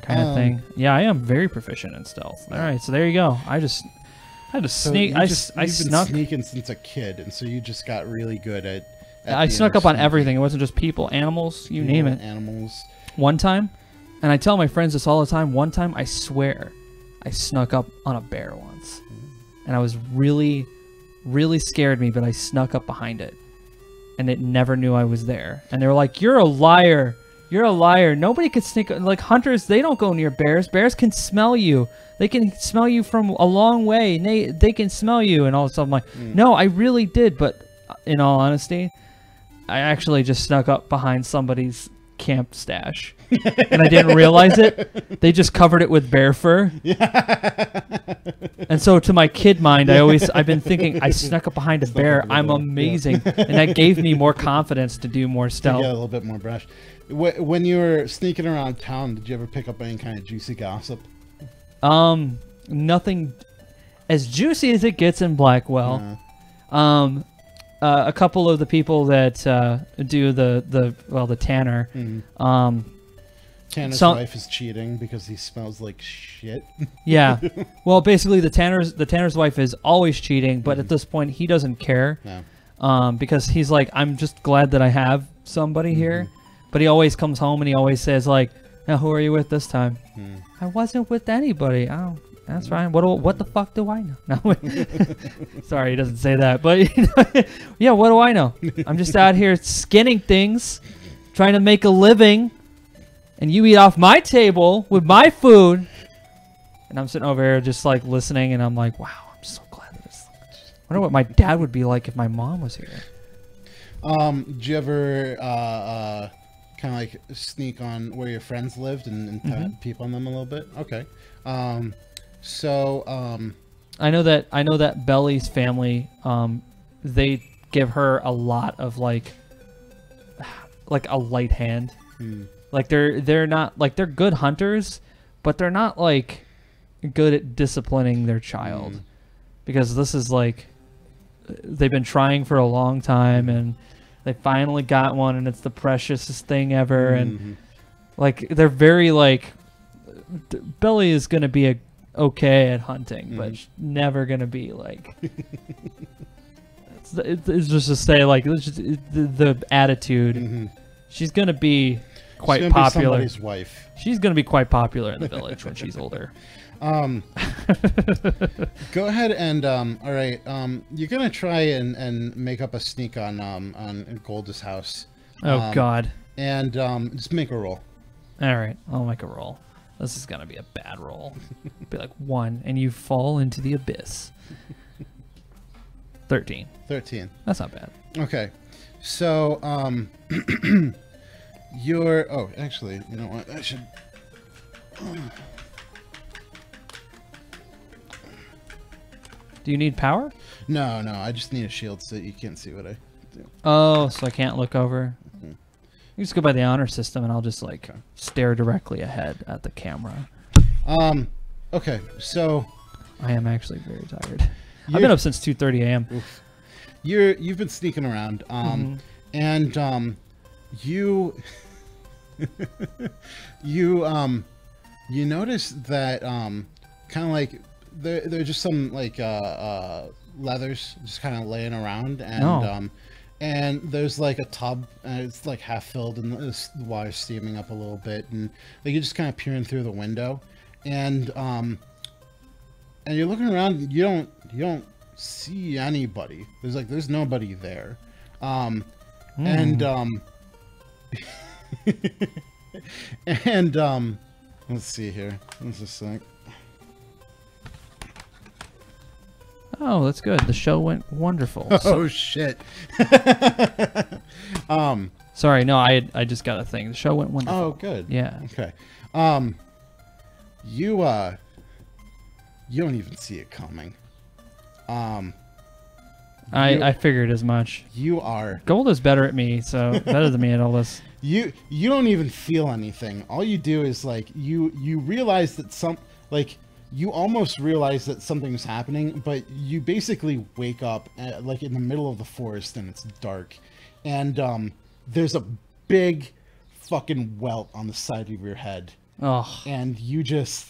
Kind of thing. Yeah, I am very proficient in stealth. All right, so there you go. I had to
So
sneak.
you
I
just-
I
you've been
snuck.
sneaking since a kid, and so you just got really good at
I
being
snuck up on
sneaky.
everything. It wasn't just people, animals, you name it.
Animals.
One time, and I tell my friends this all the time. One time, I swear, I snuck up on a bear once, and I was really, really scared me. But I snuck up behind it, and it never knew I was there. And they were like, "You're a liar! You're a liar! Nobody could sneak like hunters. They don't go near bears. Bears can smell you. They can smell you from a long way. And they can smell you." And all of a sudden, I'm like, "No, I really did." But in all honesty, I actually just snuck up behind somebody's camp stash, and I didn't realize it. They just covered it with bear fur. And so to my kid mind, I've been thinking I snuck up behind a bear. I'm amazing, and that gave me more confidence to do more
To get a
stealth.
little bit more brush. When you were sneaking around town, did you ever pick up any kind of juicy gossip?
Nothing as juicy as it gets in Blackwell. A couple of the people that do the tanner.
Tanner's
some-
wife is cheating because he smells like shit.
Yeah. Well, basically the tanner's wife is always cheating, but at this point he doesn't care.
No.
Because he's like, I'm just glad that I have somebody here. But he always comes home and he always says like, "Now who are you with this time?" I wasn't with anybody. Oh, that's fine. What the fuck do I know? No. Sorry, he doesn't say that. But yeah, what do I know? I'm just out here skinning things, trying to make a living, and you eat off my table with my food. And I'm sitting over here just like listening, and I'm like, wow, I'm so glad that this. I wonder what my dad would be like if my mom was here.
Did you ever kind of like sneak on where your friends lived and peep on them a little bit? Okay.
I know that Belly's family, they give her a lot of like a light hand. Like they're not like they're good hunters, but they're not like good at disciplining their child, because this is like they've been trying for a long time and they finally got one, and it's the preciousest thing ever. And like they're very like Belly is gonna be okay at hunting, but never gonna be like it's just to say like it's just, the attitude. She's gonna be quite
She's gonna be
popular.
somebody's wife.
She's gonna be quite popular in the village when she's older.
Go ahead and all right. You're gonna try and make up a sneak on Gold's house.
Oh God!
And just make a roll.
All right, I'll make a roll. This is gonna be a bad roll. Be like 1, and you fall into the abyss. 13.
13.
That's not bad.
Okay. So you're. Oh, actually, you know what? I should.
Do you need power?
No. I just need a shield so you can't see what I do.
Oh, so I can't look over. You just go by the honor system, and I'll just like stare directly ahead at the camera.
Okay. So
I am actually very tired. I've been up since 2:30 a.m.
you've been sneaking around. And you you notice that kind of like there are just some like leathers just kind of laying around, and and there's like a tub, and it's like half filled, and the water's steaming up a little bit, and like you're just kind of peering through the window, and you're looking around. You don't see anybody. There's nobody there. And let's see here. Let's just think.
Oh, that's good. The show went wonderful.
Oh shit.
Sorry, no, I just got a thing. The show went wonderful.
Oh, good.
Yeah.
Okay. You don't even see it coming.
I figured as much.
You are
Gold is better at me, so better than me at all this.
you don't even feel anything. All you do is like you realize that you almost realize that something's happening, but you basically wake up like in the middle of the forest, and it's dark, and there's a big fucking welt on the side of your head.
Oh,
And you just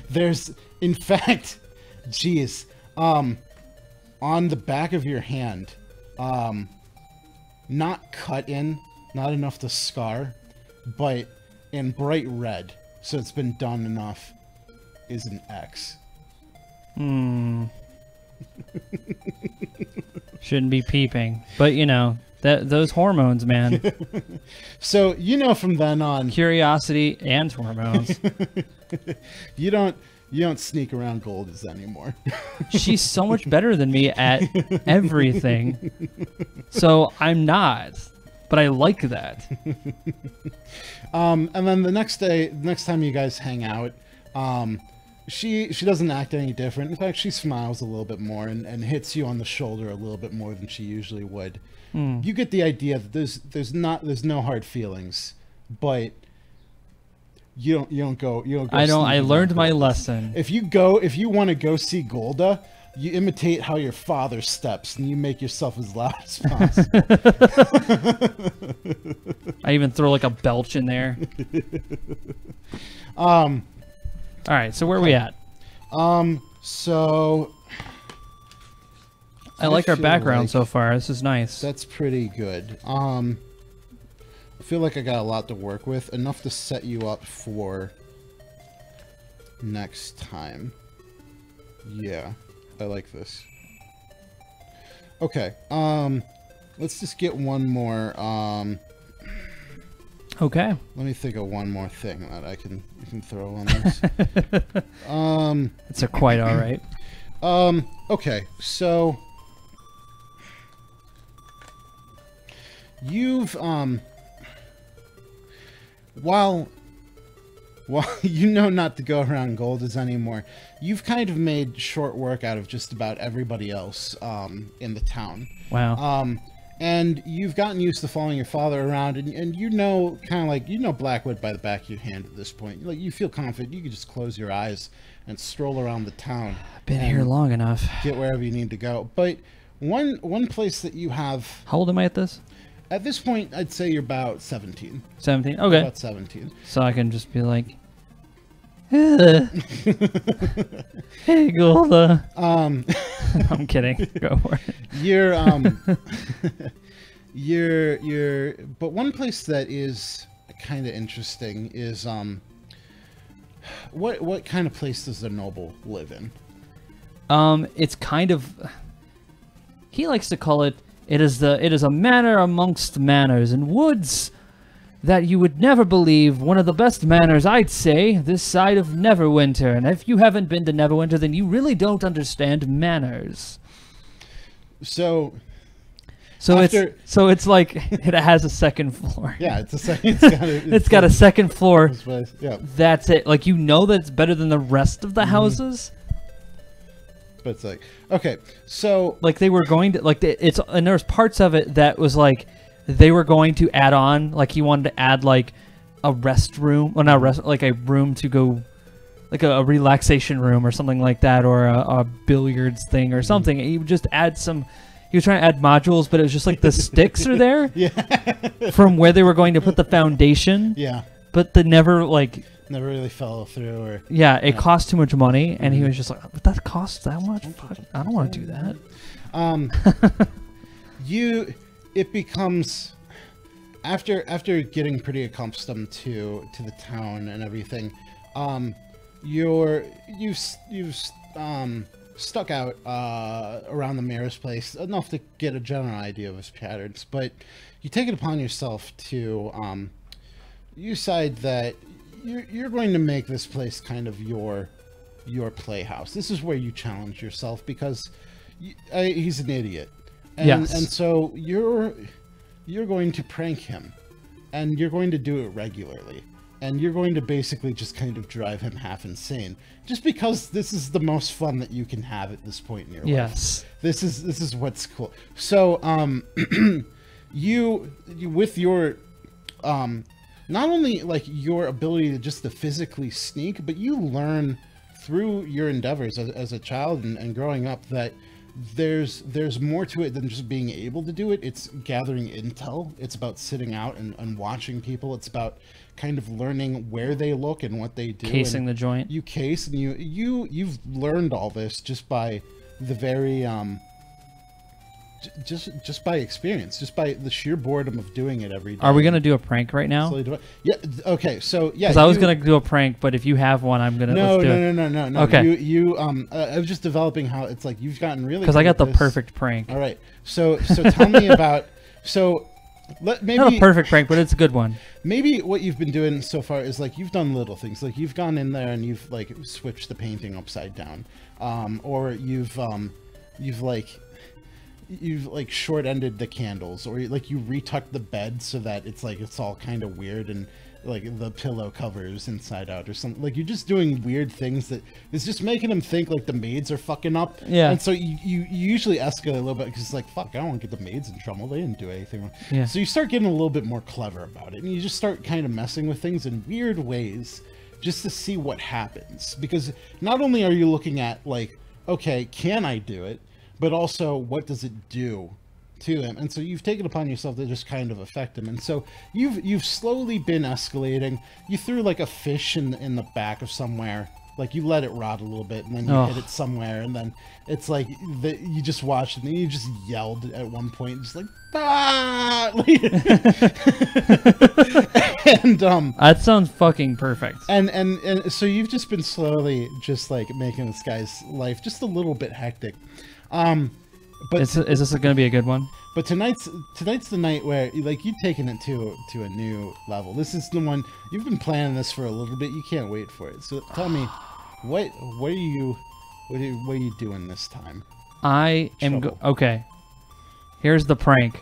there's in fact Jeez. On the back of your hand, not cut in, not enough to scar, but in bright red, so it's been done enough, is an X.
Shouldn't be peeping, but you know that those hormones, man.
So you know from then on,
Curiosity and hormones.
you don't sneak around Goldis anymore.
She's so much better than me at everything. So I'm not, but I like that.
And then the next time you guys hang out, she doesn't act any different. In fact, she smiles a little bit more and hits you on the shoulder a little bit more than she usually would. You get the idea that there's no hard feelings, but you don't go.
I learned my lesson.
If you want to go see Golda, you imitate how your father steps, and you make yourself as loud as possible.
I even throw like a belch in there. All right, so where are we at?
So
I like our
feel
background
like
so far. This is nice.
that's pretty good. I feel like I got a lot to work with, enough to set you up for next time. Yeah, I like this. Okay, let's just get one more.
Okay.
Let me think of one more thing that I can throw on this.
It's quite all right.
Okay, so you've while you know not to go around Goldis anymore, you've kind of made short work out of just about everybody else in the town.
Wow.
And you've gotten used to following your father around, and you know, kind of like, you know Blackwood by the back of your hand at this point. Like, you feel confident. You can just close your eyes and stroll around the town.
Been here long enough.
Get wherever you need to go. But one place that you have...
How old am I at this?
At this point, I'd say you're about 17.
17? Okay.
About 17.
So I can just be like, hey, Golda. I'm kidding. Go for it.
But one place that is kind of interesting is what kind of place does the noble live in?
It's kind of, he likes to call it, it is a manor amongst manors and woods that you would never believe. One of the best manors, I'd say, this side of Neverwinter. And if you haven't been to Neverwinter, then you really don't understand manors.
So
it's like it has a second floor.
Yeah,
It's got a second floor.
Yeah.
That's it. Like, you know that it's better than the rest of the houses.
But it's like, okay, so
like they were going to and there's parts of it that was like they were going to add on, like he wanted to add like a restroom, well, not rest, like a room to go, like a relaxation room or something like that, or a billiards thing or something. He would just add some. He was trying to add modules, but it was just like the sticks are there from where they were going to put the foundation.
Yeah.
But they never
really fell through, or
it cost too much money, and he was just like, "But that costs that much? Fuck, I don't want to do that."
It becomes after getting pretty accustomed to the town and everything, you've stuck out around the mayor's place enough to get a general idea of his patterns, but you take it upon yourself to you decide that you're going to make this place kind of your playhouse. This is where you challenge yourself, because he's an idiot. And so you're going to prank him, and you're going to do it regularly, and you're going to basically just kind of drive him half insane, just because this is the most fun that you can have at this point in your life.
Yes.
This is what's cool. So you with your not only like your ability to physically sneak, but you learn through your endeavors as a child and growing up that there's more to it than just being able to do it. It's gathering intel. It's about sitting out and watching people. It's about kind of learning where they look and what they do.
Casing the joint.
You case, and you've learned all this just by the very just by experience, just by the sheer boredom of doing it every day.
Are we gonna do a prank right now?
Yeah. Okay. So yeah.
Because I was gonna do a prank, but if you have one, I'm gonna.
No.
Okay.
I was just developing how it's like you've gotten really.
Because I got the
this.
perfect prank.
All right. So tell me about maybe
not a perfect prank, but it's a good one.
Maybe what you've been doing so far is like you've done little things, like you've gone in there and you've like switched the painting upside down, or you've short-ended the candles, or like you retucked the bed so that it's all kind of weird and like the pillow covers inside out or something. Like you're just doing weird things that is just making them think like the maids are fucking up.
Yeah.
And so you usually escalate a little bit because it's like, fuck, I don't want to get the maids in trouble. They didn't do anything wrong.
Yeah.
So you start getting a little bit more clever about it, and you just start kind of messing with things in weird ways just to see what happens. Because not only are you looking at like, okay, can I do it? But also, what does it do to him? And so you've taken upon yourself to just kind of affect him. And so you've slowly been escalating. You threw like a fish in the back of somewhere. Like you let it rot a little bit, and then you hit it somewhere, and then it's like you just watched it, and you just yelled at one point, just like ah! And
that sounds fucking perfect.
And so you've just been slowly just like making this guy's life just a little bit hectic. But
is this going to be a good one?
But tonight's the night where like you've taken it to a new level. This is the one you've been planning this for a little bit. You can't wait for it. So tell me, what are you doing this time?
I am okay. Here's the prank.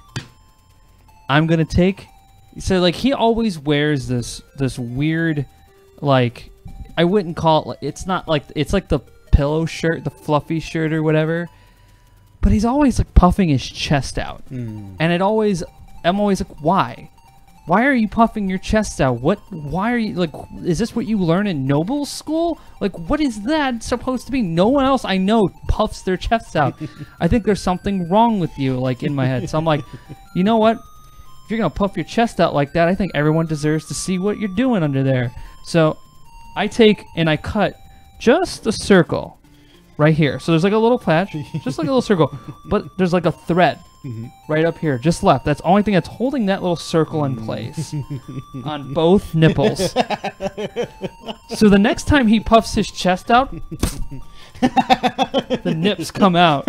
I'm gonna take. So like he always wears this weird, like I wouldn't call it. It's not like it's like the pillow shirt, the fluffy shirt or whatever. But he's always like puffing his chest out, and I'm always like, why? Why are you puffing your chest out? Why are you like? Is this what you learn in Noble School? Like, what is that supposed to be? No one else I know puffs their chest out. I think there's something wrong with you, like in my head. So I'm like, you know what? If you're gonna puff your chest out like that, I think everyone deserves to see what you're doing under there. So I take and I cut just a circle. Right here. So there's like a little patch, just like a little circle, but there's like a thread right up here, just left. That's the only thing that's holding that little circle in place on both nipples. So the next time he puffs his chest out, the nips come out.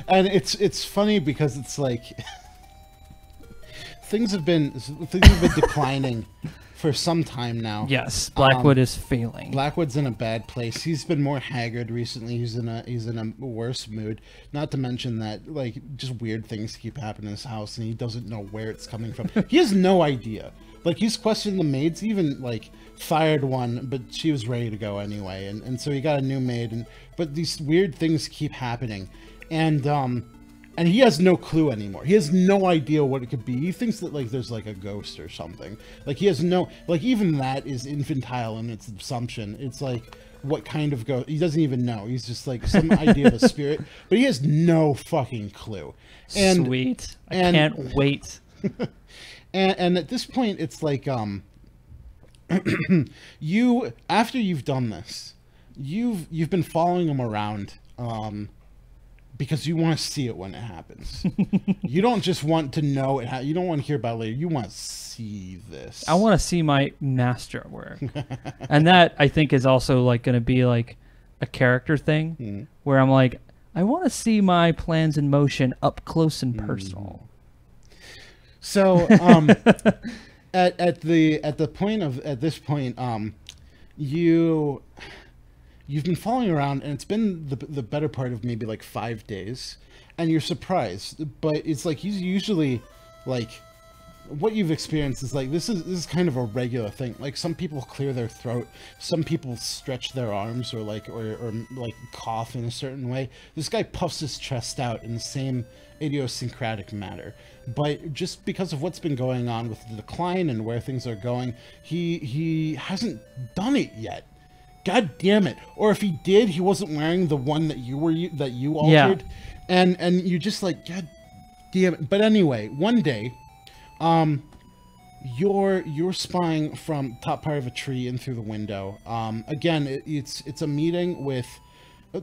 And it's funny because it's like things have been declining for some time now.
Yes, Blackwood is failing.
Blackwood's in a bad place. He's been more haggard recently. He's in a worse mood. Not to mention that like just weird things keep happening in his house, and he doesn't know where it's coming from. He has no idea. Like he's questioning the maids. He even like fired one, but she was ready to go anyway, and so he got a new maid. But these weird things keep happening, and he has no clue anymore. He has no idea what it could be. He thinks that like there's like a ghost or something. Like he has no, like even that is infantile in its assumption. It's like what kind of ghost? He doesn't even know. He's just like some idea of a spirit, but he has no fucking clue. And,
Sweet. I can't wait.
And at this point, it's like you after you've done this, you've been following him around. Because you want to see it when it happens. You don't just want to know it. You don't want to hear about it later. You want to see this.
I want to see my master at work. And that, I think, is also like going to be like a character thing where I'm like, I want to see my plans in motion up close and personal.
So at this point, you've been following around, and it's been the better part of maybe like 5 days, and you're surprised, but it's like he's usually like what you've experienced is like this is kind of a regular thing. Like some people clear their throat, some people stretch their arms, or like cough in a certain way. This guy puffs his chest out in the same idiosyncratic manner. But just because of what's been going on with the decline and where things are going, he hasn't done it yet. God damn it! Or if he did, he wasn't wearing the one that you altered, and you just like, God damn it. But anyway, one day. You're spying from top part of a tree in through the window. Again, it's a meeting with,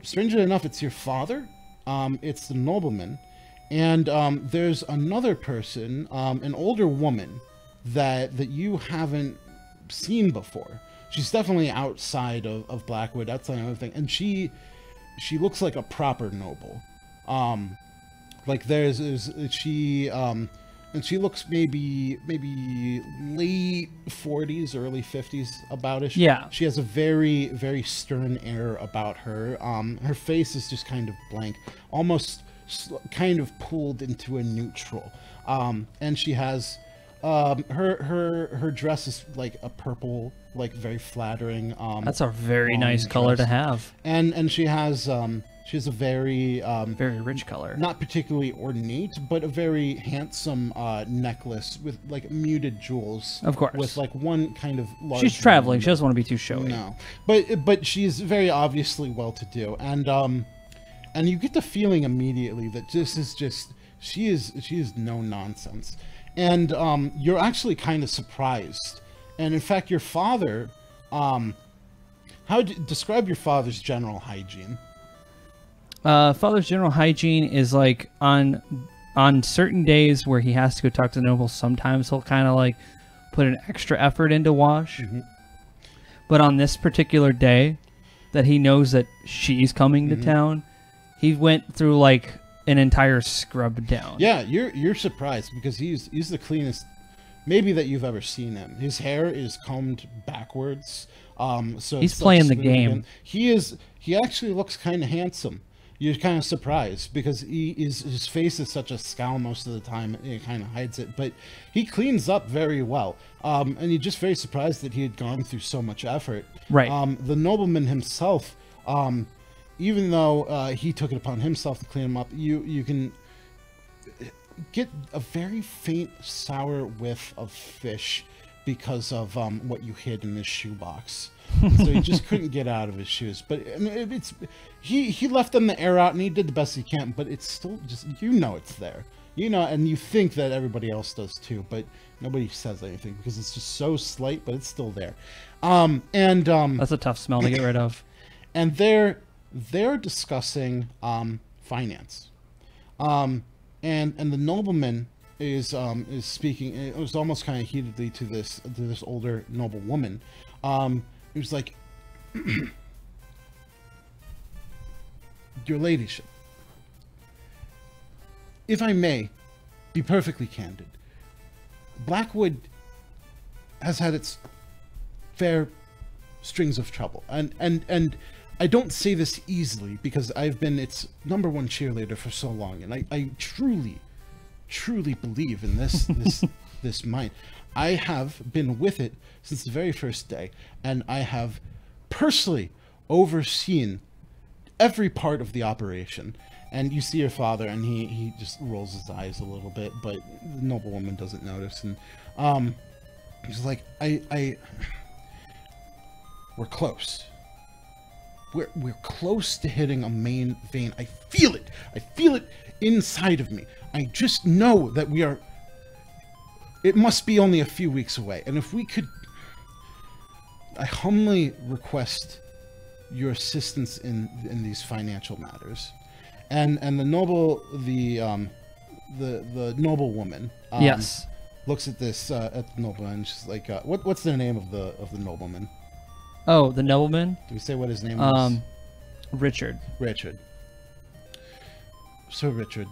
strangely enough, it's your father. It's the nobleman, and there's another person, an older woman that you haven't seen before. She's definitely outside of Blackwood, outside of everything, and she looks like a proper noble. Like and she looks maybe late 40s, early 50s, about-ish.
Yeah.
She has a very, very stern air about her. Her face is just kind of blank, almost kind of pulled into a neutral. And she has her dress is like a purple, like very flattering.
That's a very nice color to have.
And she has a very
very rich color.
Not particularly ornate, but a very handsome necklace with like muted jewels.
Of course.
With like one kind of large.
She's traveling. She doesn't want to be too showy.
No, but she's very obviously well-to-do, and you get the feeling immediately that this is just she is no nonsense, and you're actually kind of surprised, and in fact your father, how would you describe your father's general hygiene?
Father's general hygiene is like on certain days where he has to go talk to the nobles, sometimes he'll kind of like put an extra effort into wash.
Mm-hmm.
But on this particular day that he knows that she's coming to town, he went through like an entire scrub down.
Yeah, you're surprised because he's the cleanest maybe that you've ever seen him. His hair is combed backwards. So
he's playing the game.
He actually looks kind of handsome. You're kind of surprised because his face is such a scowl most of the time. It kind of hides it, but he cleans up very well. And you're just very surprised that he had gone through so much effort.
Right.
The nobleman himself, even though he took it upon himself to clean him up, you can get a very faint sour whiff of fish because of what you hid in his shoebox. So he just couldn't get out of his shoes. But he left them to air out, and he did the best he can. But it's still just, it's there, and you think that everybody else does too, but nobody says anything because it's just so slight, but it's still there. That's
a tough smell to get rid of.
And they're discussing finance, and the nobleman is speaking. It was almost kind of heatedly to this older noble woman. It was like, Your Ladyship, if I may be perfectly candid, Blackwood has had its fair strings of trouble, and I don't say this easily because I've been its #1 cheerleader for so long, and I truly believe in this mine. I have been with it since the very first day, and I have personally overseen every part of the operation. And you see your father, and he just rolls his eyes a little bit, but the noblewoman doesn't notice. And he's like, we're close. We're close to hitting a main vein. I feel it. I feel it inside of me. I just know that we are. It must be only a few weeks away. And if we could, I humbly request your assistance in these financial matters. And the noble woman,
yes,
looks at this at the nobleman, and she's like, what's the name of the nobleman?
Oh, the nobleman?
Do we say what his name is?
Richard.
Richard. So Richard,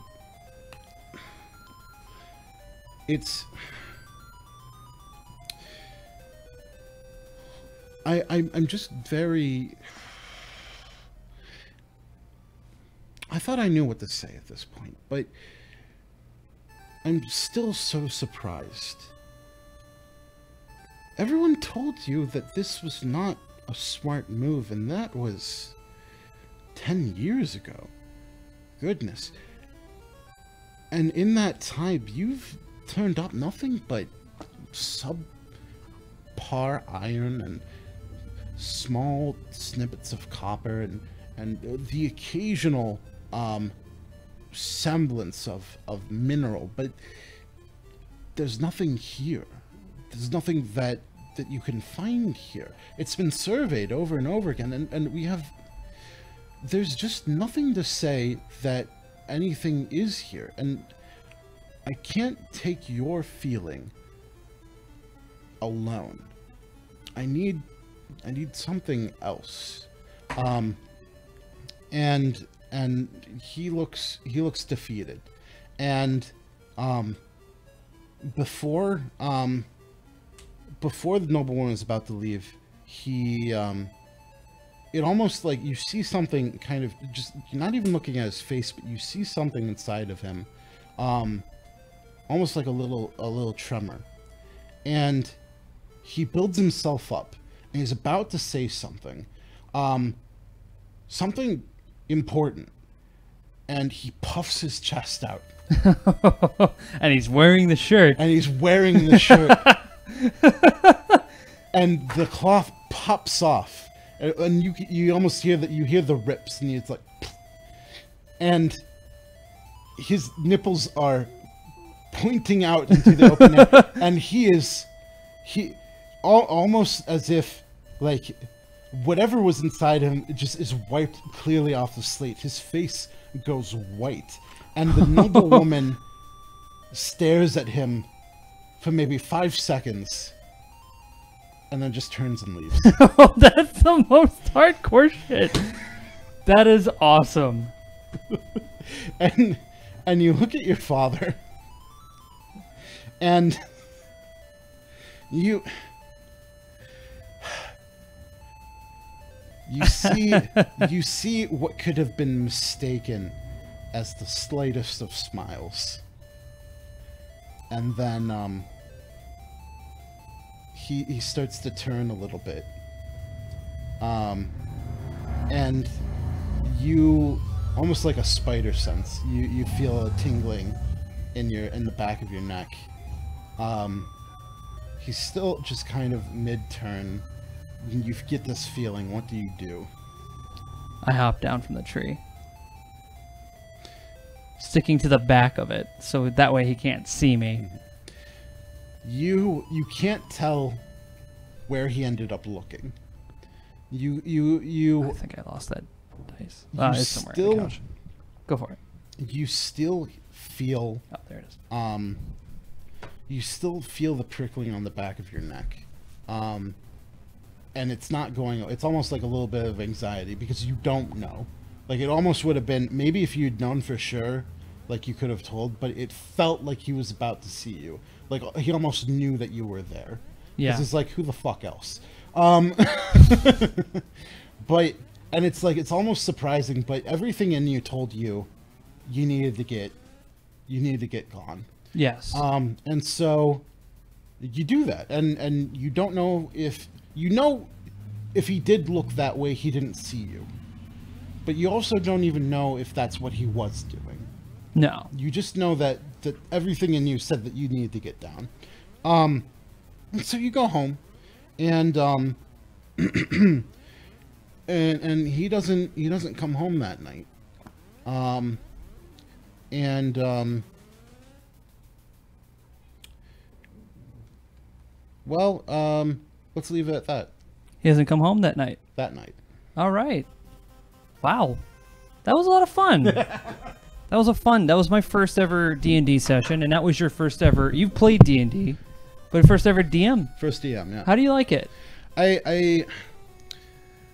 I'm just very. I thought I knew what to say at this point, but I'm still so surprised. Everyone told you that this was not a smart move, and that was 10 years ago. Goodness. And in that time, you've turned up nothing but subpar iron and small snippets of copper and the occasional semblance of mineral, but there's nothing here. There's nothing that you can find here. It's been surveyed over and over again, and we have... There's just nothing to say that anything is here, and I can't take your feeling alone. I need something else. And he looks defeated, and before the noblewoman is about to leave, he it almost like you see something kind of, just not even looking at his face, but you see something inside of him, almost like a little tremor, and he builds himself up, and he's about to say something, something important, and he puffs his chest out.
And he's wearing the shirt.
And the cloth pops off, and you almost hear that. You hear the rips, and it's like, and his nipples are pointing out into the open air, and he almost as if like whatever was inside him just is wiped clearly off the slate. His face goes white, and the noblewoman stares at him for maybe 5 seconds, and then just turns and leaves.
Oh, that's the most hardcore shit. That is awesome.
And you look at your father, and you see what could have been mistaken as the slightest of smiles. And then he starts to turn a little bit, and you, almost like a spider sense, you feel a tingling in the back of your neck. He's still just kind of mid-turn. You get this feeling. What do you do?
I hop down from the tree, sticking to the back of it, so that way he can't see me.
You can't tell where he ended up looking. You
I think I lost that dice. It's somewhere on the couch. Go for it.
You still feel...
Oh, there it is.
You still feel the prickling on the back of your neck. And it's not going... It's almost like a little bit of anxiety, because you don't know. Like, it almost would have been... Maybe if you'd known for sure, like, you could have told, but it felt like he was about to see you. Like, he almost knew that you were there.
Yeah.
Because it's like, who the fuck else? But... And it's like, it's almost surprising, but everything in you told you needed to get gone.
Yes.
And so you do that, and you don't know if he did look that way, he didn't see you, but you also don't even know if that's what he was doing.
No.
You just know that everything in you said that you needed to get down. And so you go home, and and he doesn't come home that night. Let's leave it at that.
He hasn't come home that night.
That night.
All right. Wow. That was a lot of fun. That was my first ever D&D session, and that was your first ever... You've played D&D, but first ever DM.
First DM, yeah.
How do you like it?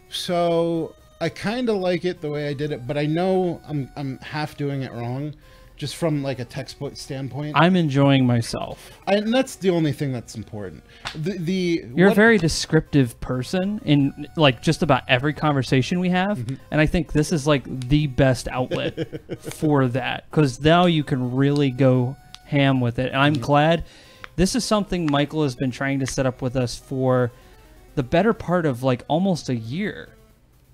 So I kind of like it the way I did it, but I know I'm half doing it wrong, just from like a textbook standpoint.
I'm enjoying myself.
And that's the only thing that's important.
You're a very descriptive person in like just about every conversation we have, and I think this is like the best outlet for that, because now you can really go ham with it. And I'm glad this is something Michael has been trying to set up with us for the better part of like almost a year.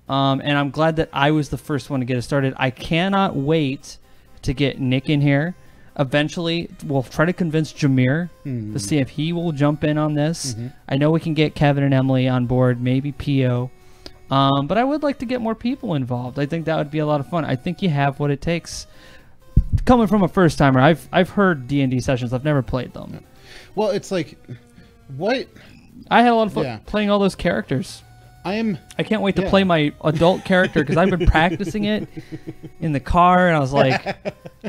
And I'm glad that I was the first one to get it started. I cannot wait to get Nick in here. Eventually, we'll try to convince Jameer to see if he will jump in on this. I know we can get Kevin and Emily on board, maybe Pio. But I would like to get more people involved. I think that would be a lot of fun. I think you have what it takes. Coming from a first timer, I've heard D&D sessions. I've never played them.
Well, it's like, what?
I had a lot of fun playing all those characters. I can't wait to play my adult character because I've been practicing it in the car, and I was like,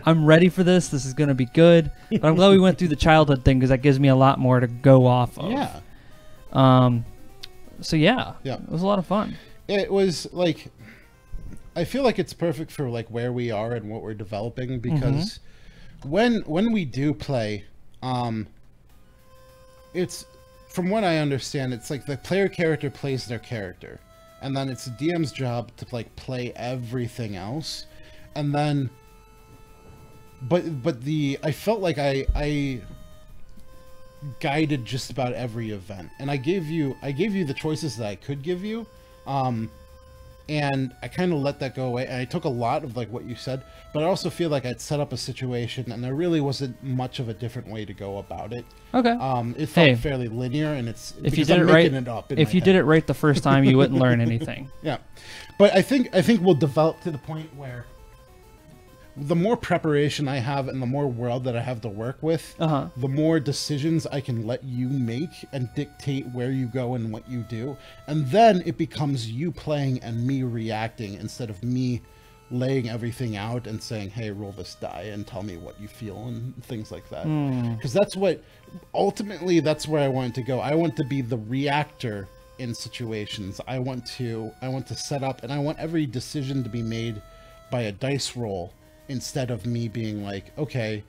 I'm ready for this. This is going to be good. But I'm glad we went through the childhood thing because that gives me a lot more to go off of.
Yeah.
So yeah, it was a lot of fun.
It was like, I feel like it's perfect for like where we are and what we're developing because when we do play, it's, from what I understand, it's like the player character plays their character, and then it's the DM's job to like play everything else, and then, but I felt like I guided just about every event, and I gave you the choices that I could give you, and I kind of let that go away, and I took a lot of like what you said, but I also feel like I'd set up a situation and there really wasn't much of a different way to go about it.
Okay.
It felt fairly linear, and it's
if you did it right. If you did it right the first time, you wouldn't learn anything.
Yeah, but I think we'll develop to the point where the more preparation I have and the more world that I have to work with, the more decisions I can let you make and dictate where you go and what you do. And then it becomes you playing and me reacting instead of me laying everything out and saying, hey, roll this die and tell me what you feel and things like that. Because that's what, ultimately, that's where I want to go. I want to be the reactor in situations. I want to set up, and I want every decision to be made by a dice roll, instead of me being like, okay,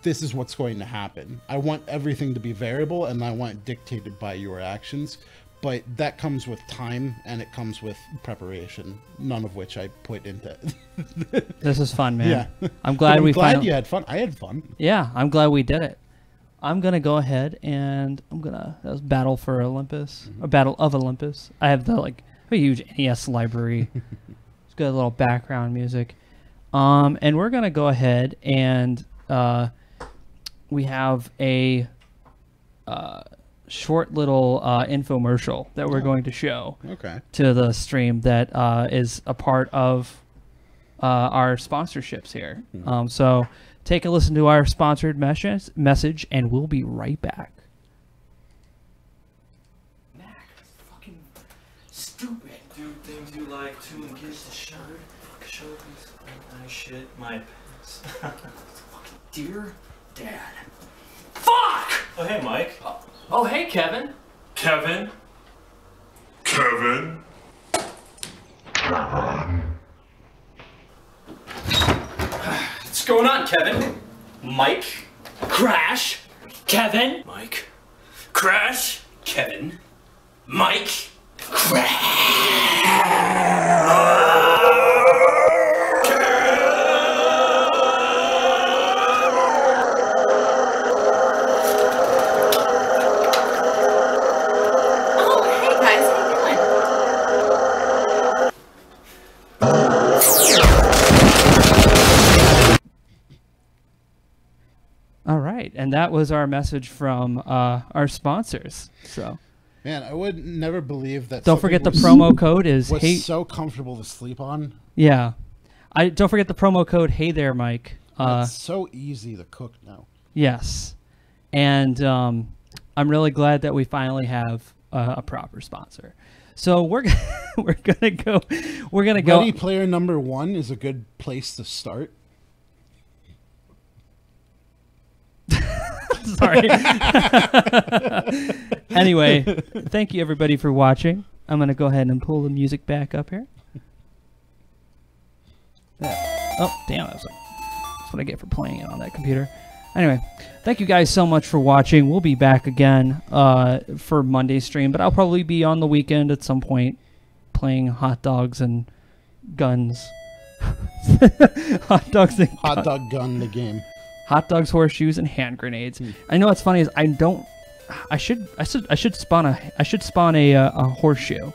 this is what's going to happen. I want everything to be variable, and I want it dictated by your actions. But that comes with time, and it comes with preparation, none of which I put into it.
This is fun, man. Yeah. I'm glad
you had fun. I had fun.
Yeah, I'm glad we did it. I'm going to go ahead and that was Battle for Olympus, or Battle of Olympus. I have a huge NES library. It's got a little background music. And we're going to go ahead and we have a short little infomercial that we're going to show to the stream that is a part of our sponsorships here. So take a listen to our sponsored message, and we'll be right back.
Mac, fucking stupid. Do things you like to and get the shirt. Show these nice shit. My pants. Fucking dear Dad. Fuck! Oh, hey, Mike. Oh, hey, Kevin. Kevin?
Kevin?
What's going on, Kevin? Mike? Crash? Kevin? Mike? Crash? Kevin? Mike? Crash?
All right, and that was our message from our sponsors. So,
man, I would never believe that.
Don't forget the promo code is
so comfortable to sleep on.
Yeah, don't forget the promo code. Hey there, Mike.
It's so easy to cook now.
Yes, and I'm really glad that we finally have a proper sponsor. So we're gonna go.
Ready Player number 1 is a good place to start.
Sorry. Anyway, thank you everybody for watching. I'm going to go ahead and pull the music back up here. Oh, damn. That's what I get for playing it on that computer. Anyway, thank you guys so much for watching. We'll be back again for Monday's stream, but I'll probably be on the weekend at some point playing hot dogs and guns. Hot dogs and
Hot Dog Gun, the game.
hot dogs, horseshoes, and hand grenades. I know what's funny is I should spawn a horseshoe.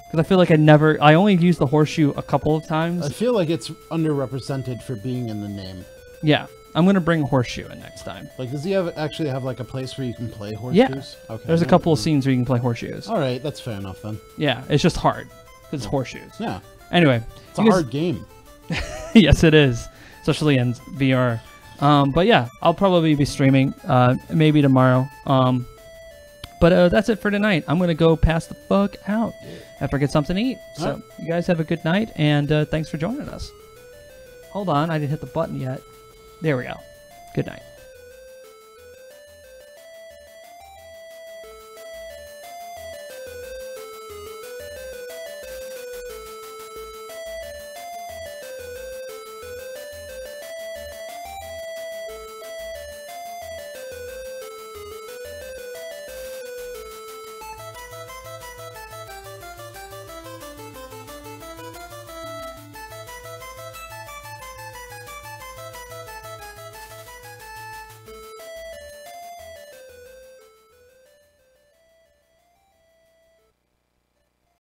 Because I feel like I only used the horseshoe a couple of times.
I feel like it's underrepresented for being in the name.
Yeah, I'm gonna bring a horseshoe in next time.
Like, does he actually have like a place where you can play horseshoes?
Yeah.
Okay.
There's a couple of scenes where you can play horseshoes.
All right, that's fair enough then.
Yeah, it's just hard because it's horseshoes.
Yeah.
Anyway,
It's a hard game.
Yes, it is, especially in VR. But yeah, I'll probably be streaming maybe tomorrow. But that's it for tonight. I'm gonna go pass the fuck out after I get something to eat. So
Alright.
you guys have a good night, and thanks for joining us. Hold on, I didn't hit the button yet. There we go. Good night.